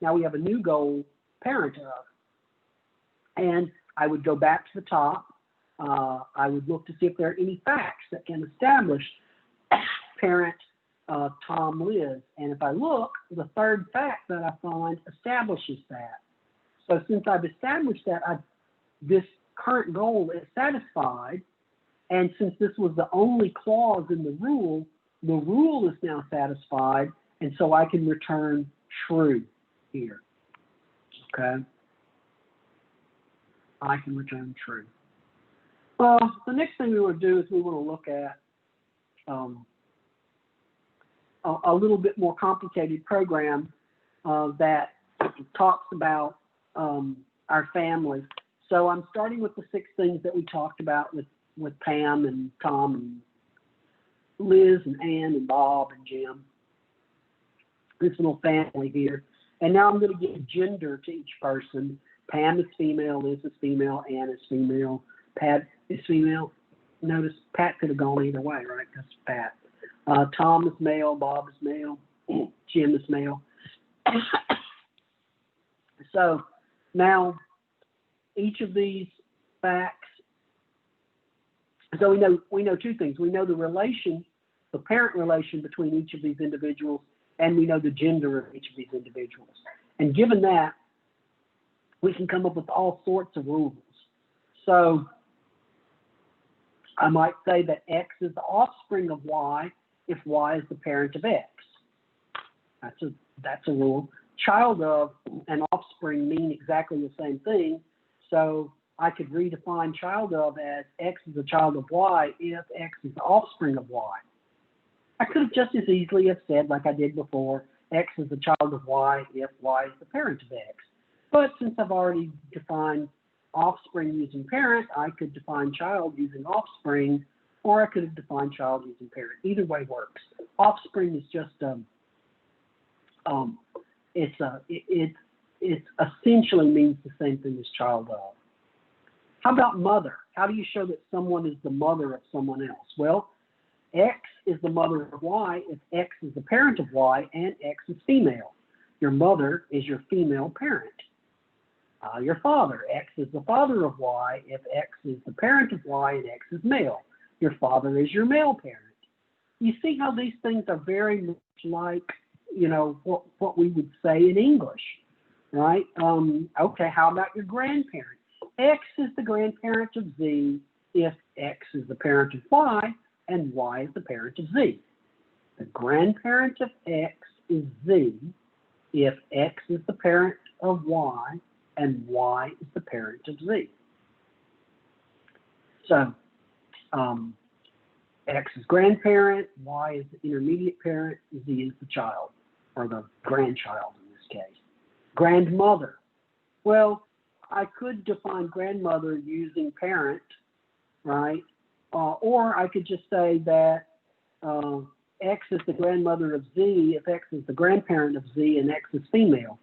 Now we have a new goal, parent of. And I would go back to the top. I would look to see if there are any facts that can establish parent Tom Liz. And if I look, the third fact that I find establishes that. So since I've established that, this current goal is satisfied. And since this was the only clause in the rule is now satisfied. And so I can return true here. Okay? I can return true. Well, the next thing we want to do is we want to look at a little bit more complicated program that talks about our family. So I'm starting with the 6 things that we talked about with Pam and Tom and Liz and Ann and Bob and Jim. This little family here. And now I'm going to give gender to each person. Pam is female, Liz is female, Ann is female, Pat is female. Notice Pat could have gone either way, right? That's Pat. Tom is male, Bob is male, Jim is male. So now each of these facts, so we know 2 things. We know the relation, the parent relation between each of these individuals, and we know the gender of each of these individuals. And given that, we can come up with all sorts of rules. So I might say that X is the offspring of Y if Y is the parent of X. That's a rule. Child of and offspring mean exactly the same thing. So I could redefine child of as X is a child of Y if X is the offspring of Y. I could have just as easily have said, like I did before, X is the child of Y if Y is the parent of X. But since I've already defined offspring using parent, I could define child using offspring, or I could have defined child using parent. Either way works. Offspring is just it essentially means the same thing as child of. How about mother? How do you show that someone is the mother of someone else? Well, X is the mother of Y if X is the parent of Y and X is female. Your mother is your female parent. Your father, X is the father of Y if X is the parent of Y and X is male. Your father is your male parent. You see how these things are very much like, what we would say in English, right? Okay, how about your grandparent? X is the grandparent of Z if X is the parent of Y and Y is the parent of Z. The grandparent of X is Z if X is the parent of Y and Y is the parent of Z. So X is grandparent, Y is the intermediate parent, Z is the child, or the grandchild in this case. Grandmother. Well, I could define grandmother using parent, right? Or I could just say that X is the grandmother of Z if X is the grandparent of Z and X is female.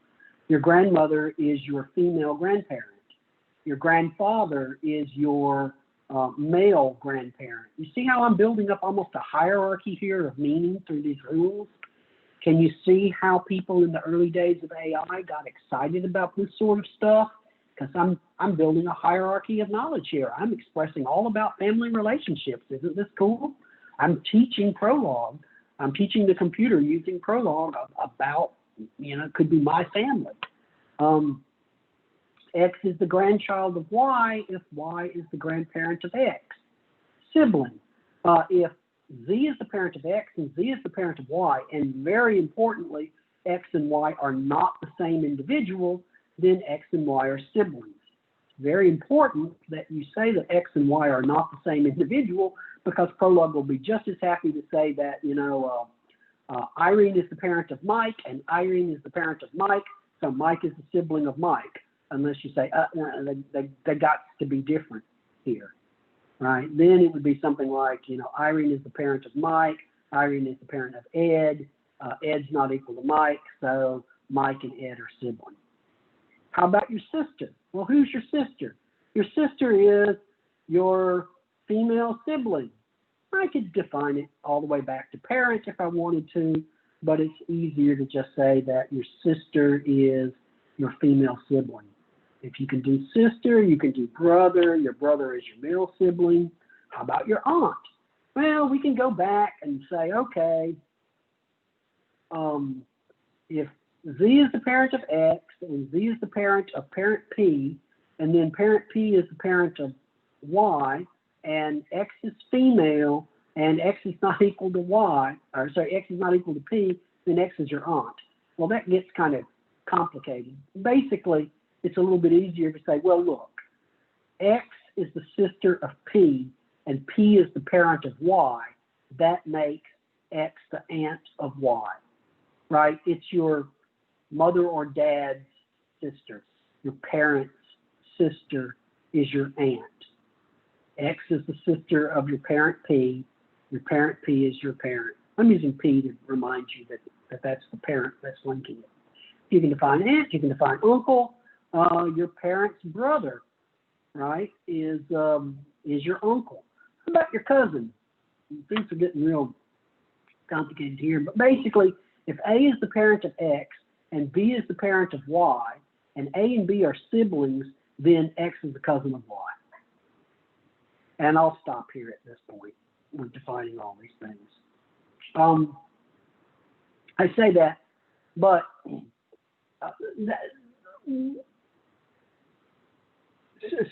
Your grandmother is your female grandparent. Your grandfather is your male grandparent. You see how I'm building up almost a hierarchy here of meaning through these rules? Can you see how people in the early days of AI got excited about this sort of stuff? Because I'm building a hierarchy of knowledge here. I'm expressing all about family relationships. Isn't this cool? I'm teaching Prolog I'm teaching the computer using Prolog about, it could be my family. X is the grandchild of Y if Y is the grandparent of X. Sibling. If Z is the parent of X and Z is the parent of Y, and very importantly, X and Y are not the same individual, then X and Y are siblings. It's very important that you say that X and Y are not the same individual, because Prolog will be just as happy to say that, Irene is the parent of Mike and Irene is the parent of Mike, so Mike is the sibling of Mike, unless you say, they got to be different here, right? Then it would be something like, Irene is the parent of Mike, Irene is the parent of Ed, Ed's not equal to Mike, so Mike and Ed are siblings. How about your sister? Well, who's your sister? Your sister is your female sibling. I could define it all the way back to parent if I wanted to, but it's easier to just say that your sister is your female sibling. If you can do sister, you can do brother. Your brother is your male sibling. How about your aunt? Well, we can go back and say, okay, if Z is the parent of X and Z is the parent of parent P, and then parent P is the parent of Y, and X is female, and X is not equal to Y, or sorry, X is not equal to P, then X is your aunt. Well, that gets kind of complicated. Basically, it's a little bit easier to say, well, look, X is the sister of P, and P is the parent of Y. That makes X the aunt of Y, right? It's your mother or dad's sister. Your parent's sister is your aunt. X is the sister of your parent P. Your parent P is your parent. I'm using P to remind you that that's the parent that's linking it. You can define aunt, you can define uncle. Your parent's brother, right, is your uncle. How about your cousin? Things are getting real complicated here, but basically, if A is the parent of X and B is the parent of Y, and A and B are siblings, then X is the cousin of Y. And I'll stop here at this point with defining all these things. I say that, but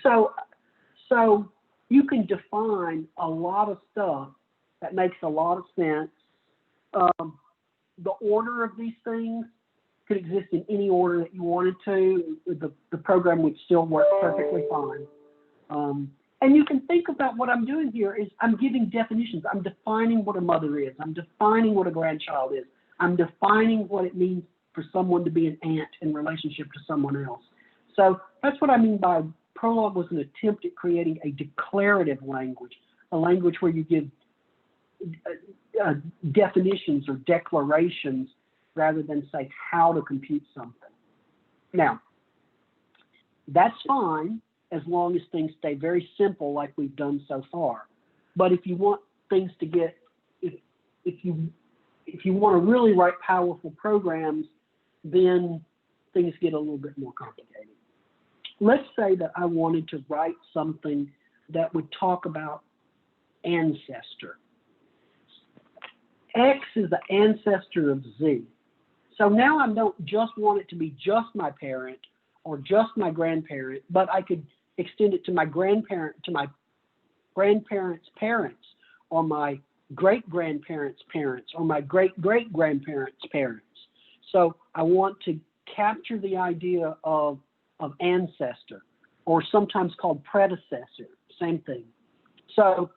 so you can define a lot of stuff that makes a lot of sense. The order of these things could exist in any order that you wanted to. The program would still work perfectly fine. And you can think about what I'm doing here is I'm giving definitions. I'm defining what a mother is. I'm defining what a grandchild is. I'm defining what it means for someone to be an aunt in relationship to someone else. So that's what I mean by Prolog was an attempt at creating a declarative language, a language where you give definitions or declarations rather than say how to compute something. Now, that's fine as long as things stay very simple like we've done so far. But if you want things to get, if you want to really write powerful programs, then things get a little bit more complicated. Let's say that I wanted to write something that would talk about ancestor. X is the ancestor of Z. So now I don't just want it to be just my parent or just my grandparent, but I could extend it to my grandparent, to my grandparents' parents, or my great-grandparents' parents, or my great-great-grandparents' parents. So I want to capture the idea of ancestor, or sometimes called predecessor, same thing. So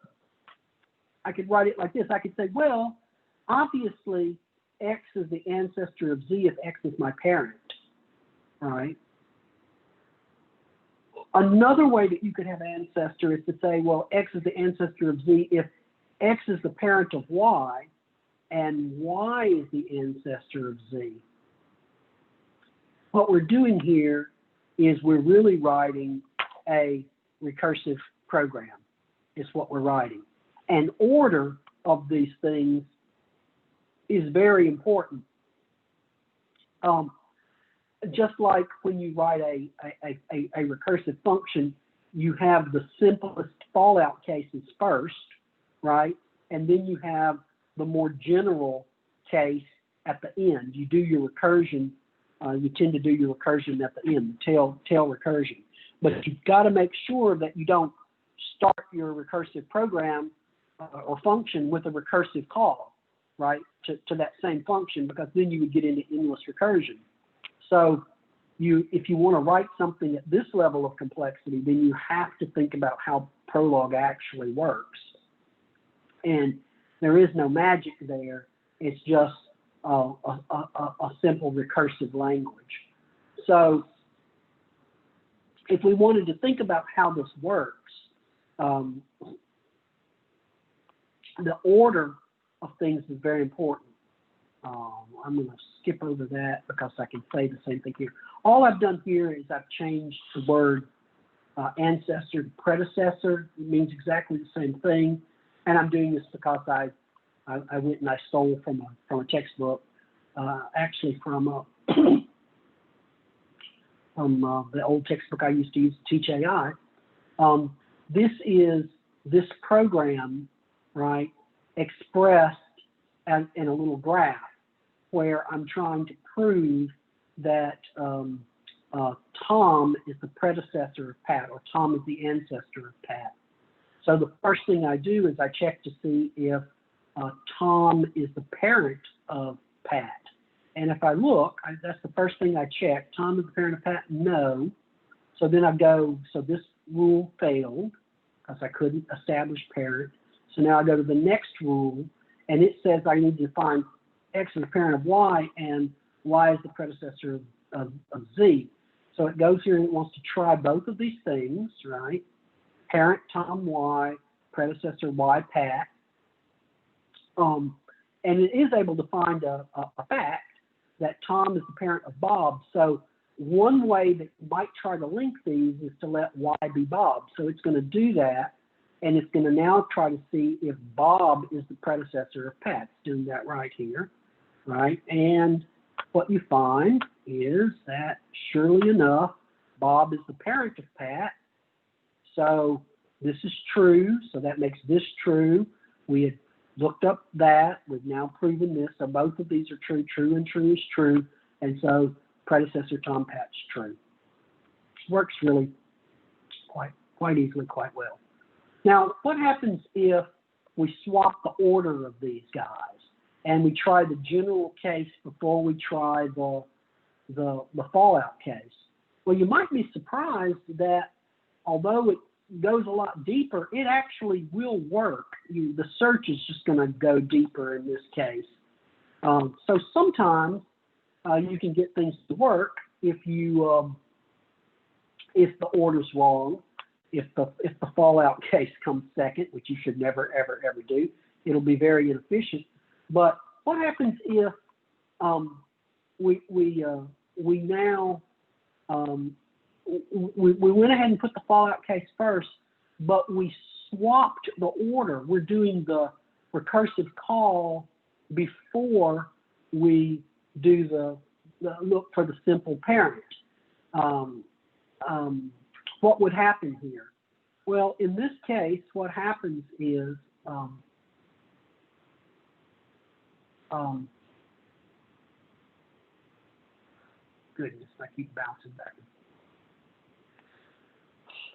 I could write it like this. I could say, well, obviously, X is the ancestor of Z if X is my parent, right? Another way that you could have ancestor is to say, well, X is the ancestor of Z if X is the parent of Y and Y is the ancestor of Z. What we're doing here is we're really writing a recursive program, is what we're writing. And order of these things is very important. Just like when you write a recursive function, you have the simplest fallout cases first, right? And then you have the more general case at the end. You do your recursion, you tend to do your recursion at the end, tail recursion. But you've got to make sure that you don't start your recursive program or function with a recursive call, right, to that same function, because then you would get into endless recursion. So if you want to write something at this level of complexity, then you have to think about how Prolog actually works. And there is no magic there. It's just a simple recursive language. So if we wanted to think about how this works, the order of things is very important. I'm going to skip over that because I can say the same thing here. All I've done here is I've changed the word ancestor to predecessor. It means exactly the same thing. And I'm doing this because I went and I stole from a textbook, actually from the old textbook I used to use to teach AI. This is this program, right, expressed in a little graph where I'm trying to prove that Tom is the predecessor of Pat, or Tom is the ancestor of Pat. So the first thing I do is I check to see if Tom is the parent of Pat. And if I look, that's the first thing I check. Tom is the parent of Pat? No. So then I go, so this rule failed because I couldn't establish parent. So now I go to the next rule, and it says I need to find X is the parent of Y, and Y is the predecessor of Z. So it goes here and it wants to try both of these things, right? Parent Tom Y, predecessor Y Pat. And it is able to find a fact that Tom is the parent of Bob. So one way that you might try to link these is to let Y be Bob. So it's going to do that, and it's going to now try to see if Bob is the predecessor of Pat. It's doing that right here, right? And what you find is that, surely enough, Bob is the parent of Pat. So this is true, so that makes this true. We had looked up that. We've now proven this. So both of these are true. True and true is true. And so predecessor Tom Pat's true. Works really quite easily, quite well. Now, what happens if we swap the order of these guys and we try the general case before we try the fallout case? Well, you might be surprised that although it goes a lot deeper, it actually will work. The search is just going to go deeper in this case. So sometimes you can get things to work if the order's wrong. If the fallout case comes second, which you should never ever do, it'll be very inefficient. But what happens if we went ahead and put the fallout case first, but we swapped the order? We're doing the recursive call before we do the look for the simple parent. What would happen here? Well, in this case, what happens is goodness, I keep bouncing back.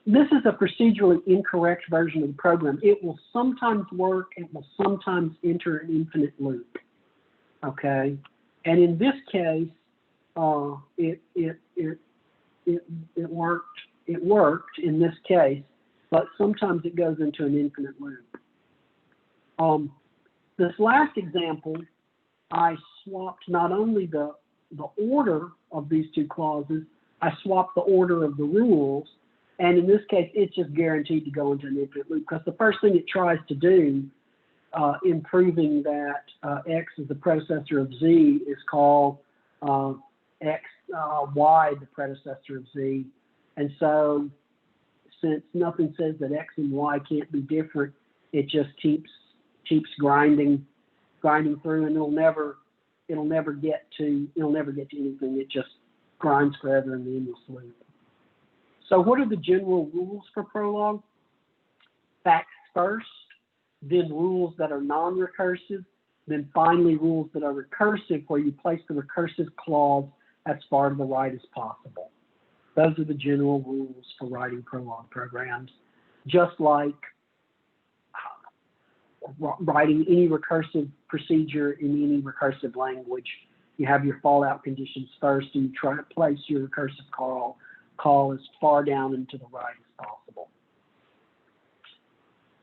This is a procedurally incorrect version of the program. It will sometimes work. It will sometimes enter an infinite loop. Okay, and in this case, it worked. It worked in this case, but sometimes it goes into an infinite loop. This last example, I swapped not only the order of these two clauses, I swapped the order of the rules, and in this case, it's just guaranteed to go into an infinite loop, because the first thing it tries to do in proving that X is the predecessor of Z is call Y the predecessor of Z. And so since nothing says that X and Y can't be different, it just keeps grinding through, and it'll never get to anything. It just grinds forever in the endless loop. So what are the general rules for Prolog? Facts first, then rules that are non-recursive, Then finally, rules that are recursive, where you place the recursive clause as far to the right as possible. Those are the general rules for writing Prolog programs, just like writing any recursive procedure in any recursive language. You have your fallout conditions first, and you try to place your recursive call as far down and to the right as possible.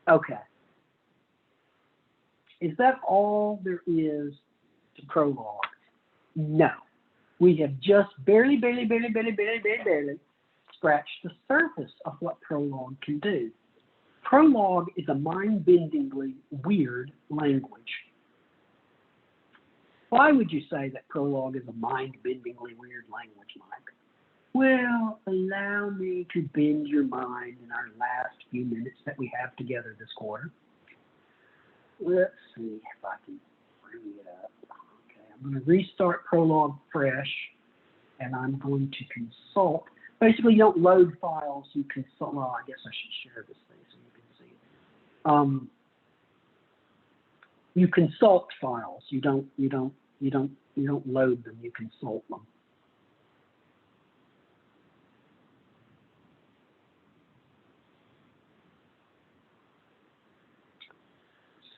Okay. Is that all there is to Prolog? No. We have just barely scratched the surface of what Prolog can do. Prolog is a mind-bendingly weird language. Why would you say that Prolog is a mind-bendingly weird language, Mike? Well, allow me to bend your mind in our last few minutes that we have together this quarter. Let's see if I can bring it up. Okay, I'm going to restart Prolog fresh, and I'm going to consult. Basically, you don't load files, you consult. Well, I guess I should share this thing so you can see it. You consult files. You don't load them. You consult them.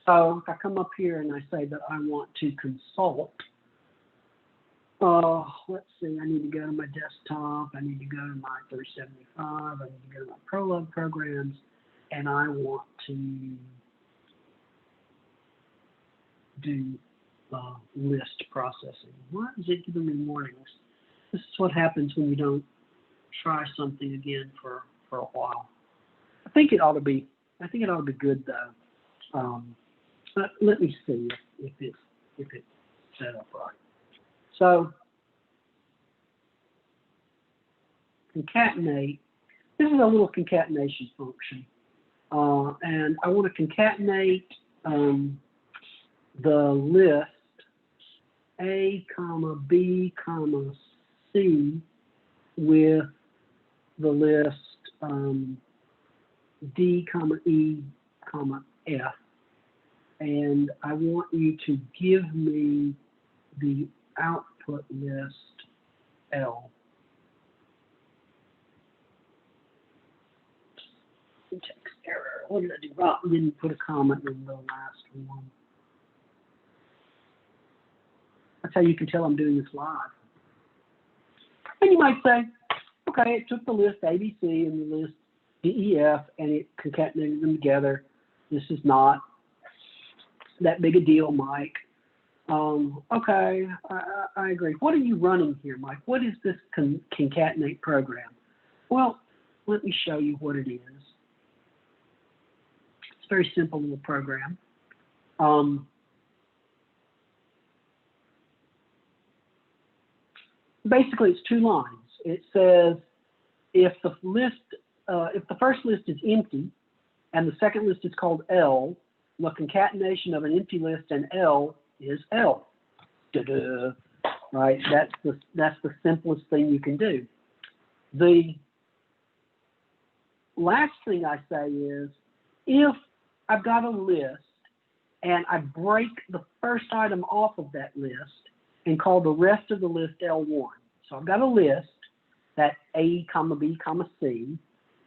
So if I come up here and I say that I want to consult, let's see, I need to go to my desktop, I need to go to my 375, I need to go to my Prolog programs, and I want to do list processing. Why is it giving me warnings? This is what happens when you don't try something again for a while. I think it ought to be good though. But let me see if it's set up right. So concatenate. This is a little concatenation function, and I want to concatenate the list A, comma B, comma C with the list D, comma E, comma F. And I want you to give me the output list L. Syntax error. What did I do wrong? I didn't put a comment in the last one. That's how you can tell I'm doing this live. And you might say, okay, it took the list ABC and the list DEF and it concatenated them together. This is not that big a deal, Mike. Okay, I agree. What are you running here, Mike? What is this concatenate program? Well, let me show you what it is. It's a very simple little program. Basically, it's two lines. It says if the first list is empty and the second list is called L, the concatenation of an empty list and L is L. Da-da. Right? That's the simplest thing you can do. The last thing I say is if I've got a list and I break the first item off of that list and call the rest of the list L1. So I've got a list that A, comma B, comma C,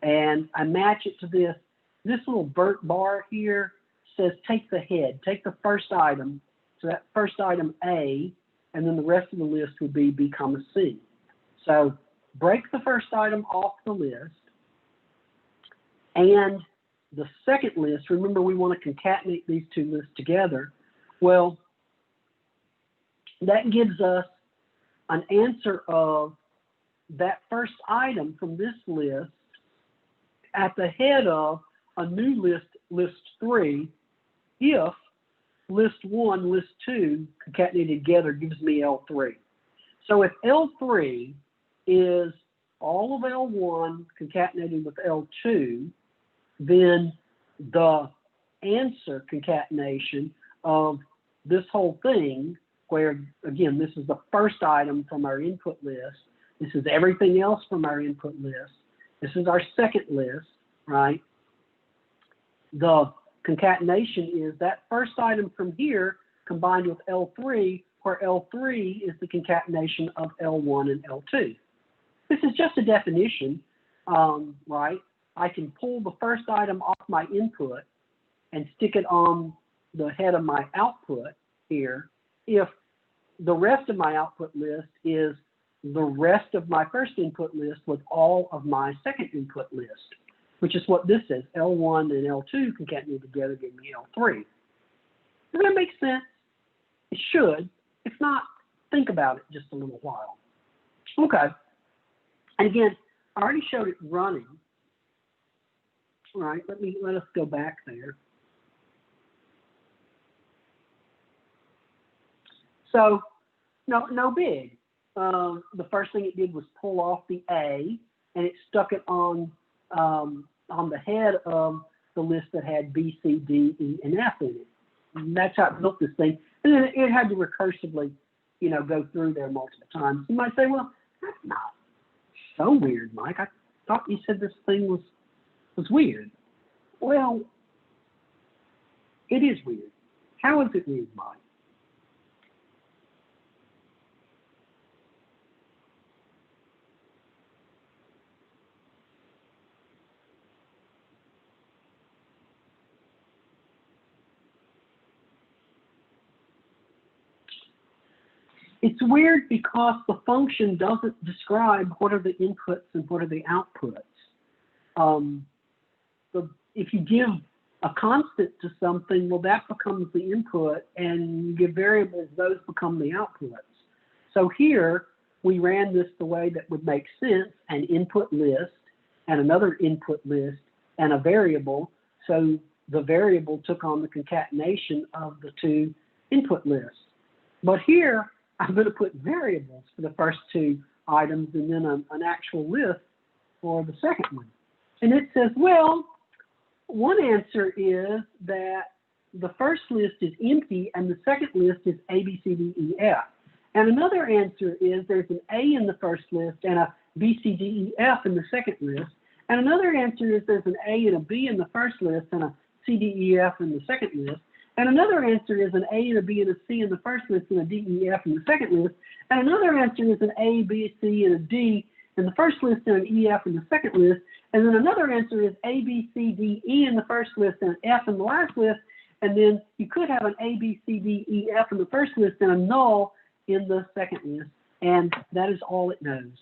and I match it to this. This little bar here says take the head, take the first item, so that first item A, and then the rest of the list would be B, comma C. So break the first item off the list, and the second list, remember we want to concatenate these two lists together. Well, that gives us an answer of that first item from this list at the head of a new list, list 3, if list 1, list 2 concatenated together gives me L3. So if L3 is all of L1 concatenated with L2, then the answer concatenation of this whole thing, where, again, this is the first item from our input list, this is everything else from our input list, this is our second list, right? The concatenation is that first item from here combined with L3, where L3 is the concatenation of L1 and L2. This is just a definition, right? I can pull the first item off my input and stick it on the head of my output here if the rest of my output list is the rest of my first input list with all of my second input list, which is what this is. L1 and L2 concatenated together give me L3. Does that make sense? It should. If not, think about it just a little while. Okay. And again, I already showed it running. All right, let us go back there. So, no big. The first thing it did was pull off the A, and it stuck it on the head of the list that had B, C, D, E, and F in it. And that's how it built this thing. And then it had to recursively, go through there multiple times. You might say, well, that's not so weird, Mike. I thought you said this thing was weird. Well, it is weird. How is it weird, Mike? It's weird because the function doesn't describe what are the inputs and what are the outputs. If you give a constant to something, well, that becomes the input, and you give variables, those become the outputs. So here, we ran this the way that would make sense, an input list and another input list and a variable. So the variable took on the concatenation of the two input lists. But here, I'm going to put variables for the first two items and then an actual list for the second one. And it says, well, one answer is that the first list is empty and the second list is A, B, C, D, E, F. And another answer is there's an A in the first list and a B, C, D, E, F in the second list. And another answer is there's an A and a B in the first list and a C, D, E, F in the second list. And another answer is an A and a B and a C in the first list and a D, E, F in the second list. And another answer is an A, B, C, and a D in the first list and an E, F in the second list. And then another answer is A, B, C, D, E in the first list and an F in the last list. And then you could have an A, B, C, D, E, F in the first list and a null in the second list. And that is all it knows.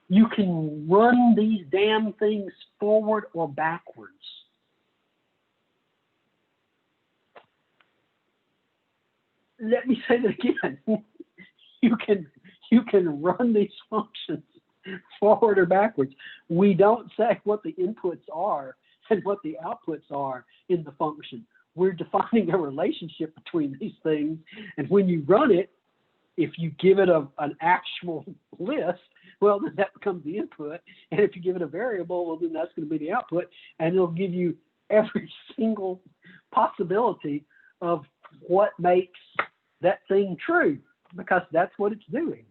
You can run these damn things forward or backwards. Let me say that again. You can run these functions forward or backwards. We don't say what the inputs are and what the outputs are in the function. We're defining a relationship between these things, and when you run it, if you give it an actual list, well, then that becomes the input, and if you give it a variable, well, then that's going to be the output, and it'll give you every single possibility of what makes that thing true, because that's what it's doing.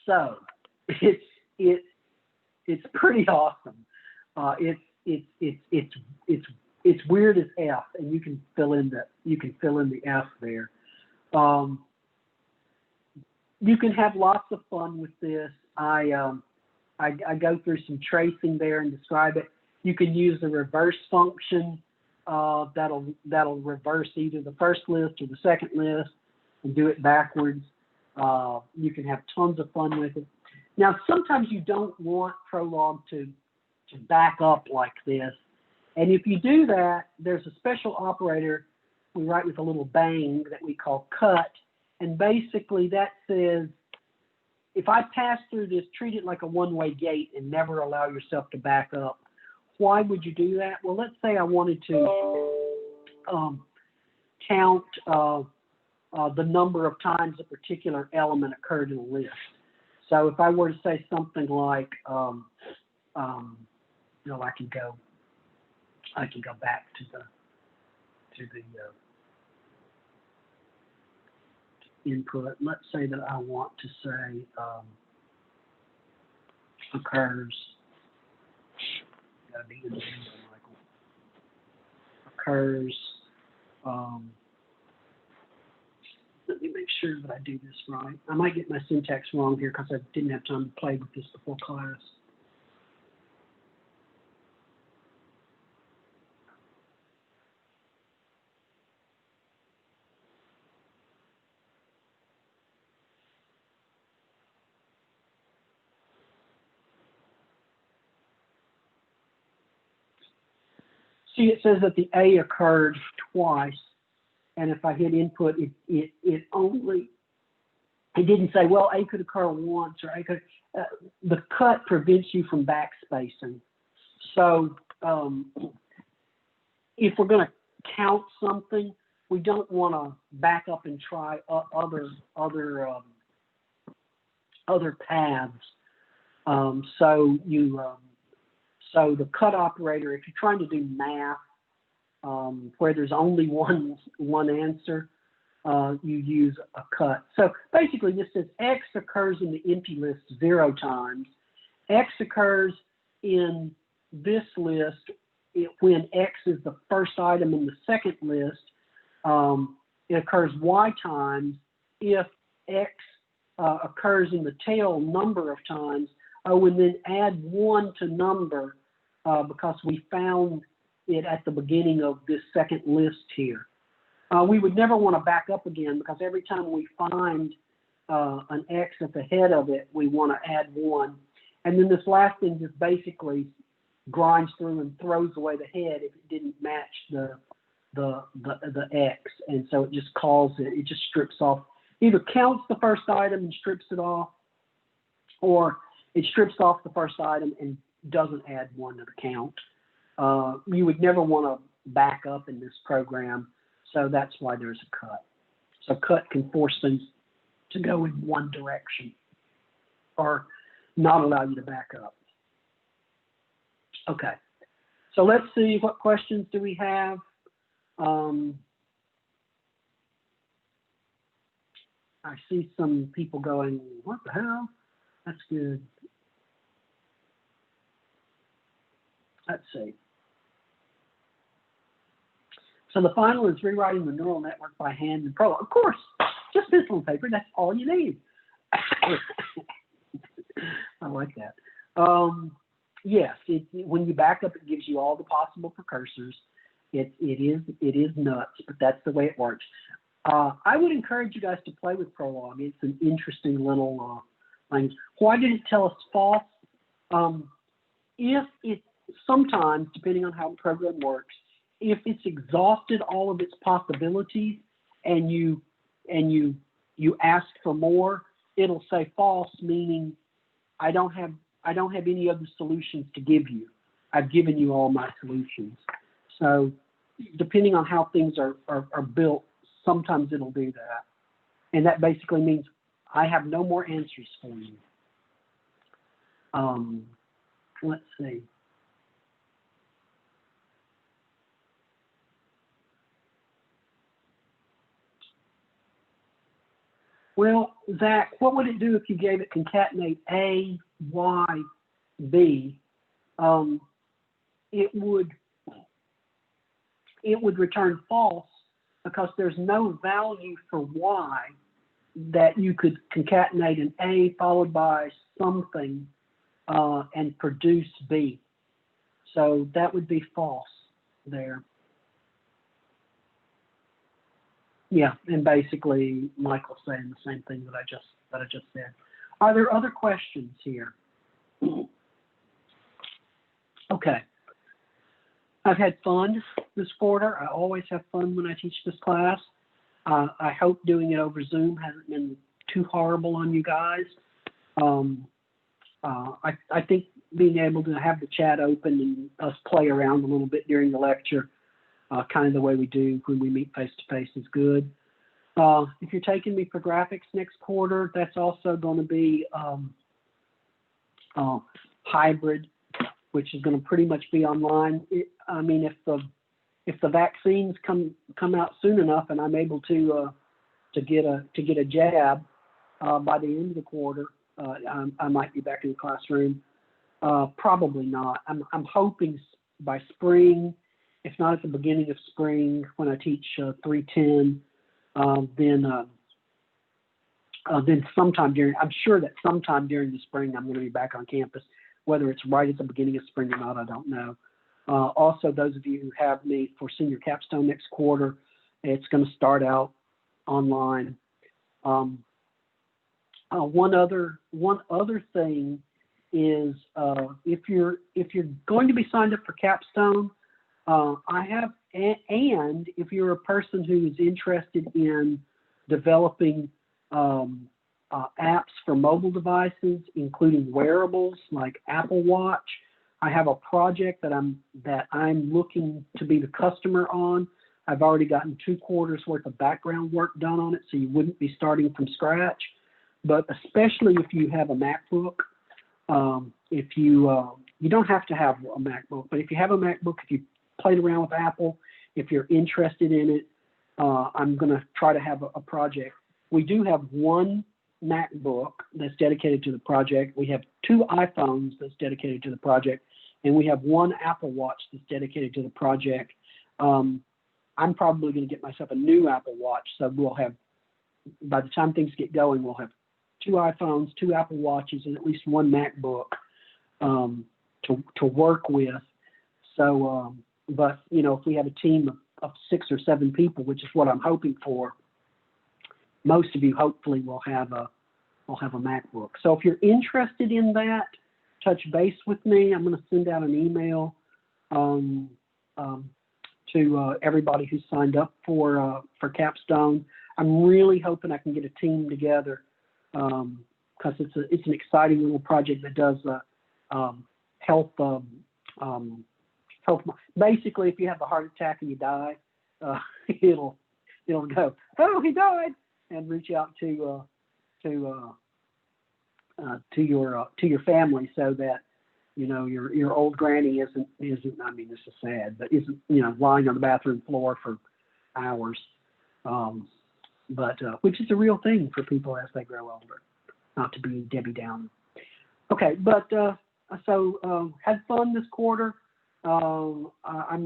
So it's pretty awesome. It's weird as F, and you can fill in the F there. You can have lots of fun with this. I go through some tracing there and describe it. You can use the reverse function that'll reverse either the first list or the second list and do it backwards. You can have tons of fun with it. Now, sometimes you don't want Prolog to back up like this. And if you do that, there's a special operator we write with a little bang that we call cut. And basically that says, if I pass through this, treat it like a one-way gate and never allow yourself to back up. Why would you do that? Well, let's say I wanted to count the number of times a particular element occurred in a list. So if I were to say something like, I can go back to the input. Let's say that I want to say occurs. Got to be in the middle, Michael. occurs. Let me make sure that I do this right. I might get my syntax wrong here because I didn't have time to play with this before class. See, it says that the A occurred twice, and if I hit input, it didn't say, well, A could occur once, or A could, the cut prevents you from backspacing. So if we're going to count something, we don't want to back up and try other paths. So the cut operator, if you're trying to do math where there's only one answer, you use a cut. So basically this says X occurs in the empty list 0 times. X occurs in this list when X is the first item in the second list. It occurs Y times if X occurs in the tail number of times. Oh, and then add 1 to number because we found it at the beginning of this second list here. We would never want to back up again because every time we find an X at the head of it, we want to add 1. And then this last thing just basically grinds through and throws away the head if it didn't match the X. And so it just calls it just strips off, either counts the first item and strips it off, or it strips off the first item and doesn't add 1 to the count. You would never want to back up in this program, so that's why there's a cut. So cut can force things to go in one direction or not allow you to back up. Okay, so let's see, what questions do we have? I see some people going, what the hell? That's good. Let's see. So the final is rewriting the neural network by hand in Prolog. Of course, just pencil and paper, that's all you need. I like that. Yes, when you back up, it gives you all the possible precursors. It is nuts, but that's the way it works. I would encourage you guys to play with Prolog. It's an interesting little language. Why did it tell us false? If it sometimes, depending on how the program works, if it's exhausted all of its possibilities and you ask for more, it'll say false, meaning I don't have any other solutions to give you. I've given you all my solutions. So depending on how things are built, sometimes it'll do that. And that basically means I have no more answers for you. Let's see. Well, Zach, what would it do if you gave it concatenate A, Y, B? It would return false because there's no value for Y that you could concatenate an A followed by something and produce B. So that would be false there. Yeah, and basically Michael's saying the same thing that I just said. Are there other questions here? Okay. I've had fun this quarter. I always have fun when I teach this class. I hope doing it over Zoom hasn't been too horrible on you guys. I think being able to have the chat open and us play around a little bit during the lecture, kind of the way we do when we meet face-to-face, is good. If you're taking me for graphics next quarter, that's also going to be hybrid, which is going to pretty much be online. I mean, if the vaccines come out soon enough and I'm able to get a jab by the end of the quarter, I might be back in the classroom. Probably not. I'm hoping by spring, if not at the beginning of spring when I teach 310, then sometime during, I'm sure that sometime during the spring I'm going to be back on campus. Whether it's right at the beginning of spring or not, I don't know. Also, those of you who have me for senior capstone next quarter, it's going to start out online. One other thing is if you're going to be signed up for capstone, and if you're a person who is interested in developing apps for mobile devices, including wearables like Apple Watch, I have a project that I'm looking to be the customer on. I've already gotten 2 quarters worth of background work done on it, so you wouldn't be starting from scratch. But especially if you have a MacBook, if you don't have to have a MacBook, but if you have a MacBook, if you played around with Apple, if you're interested in it, I'm going to try to have a project. We do have 1 MacBook that's dedicated to the project. We have 2 iPhones that's dedicated to the project, and we have 1 Apple Watch that's dedicated to the project. I'm probably going to get myself a new Apple Watch, so we'll have, by the time things get going, we'll have 2 iPhones, 2 Apple Watches, and at least 1 MacBook to work with. So, but if we have a team of 6 or 7 people, which is what I'm hoping for, most of you hopefully will have a MacBook. So if you're interested in that, touch base with me. I'm going to send out an email to everybody who signed up for Capstone. I'm really hoping I can get a team together because it's an exciting little project that does health. Basically, if you have a heart attack and you die, it'll go, oh, he died, and reach out to your family so that your old granny isn't. I mean, this is sad, but isn't lying on the bathroom floor for hours. But which is a real thing for people as they grow older. Not to be Debbie Downer. Okay, but so had fun this quarter. I'm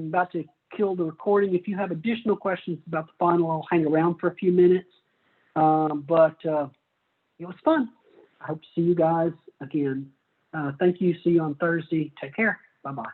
about to kill the recording. If you have additional questions about the final, I'll hang around for a few minutes. But it was fun. I hope to see you guys again. Thank you. See you on Thursday. Take care. Bye-bye.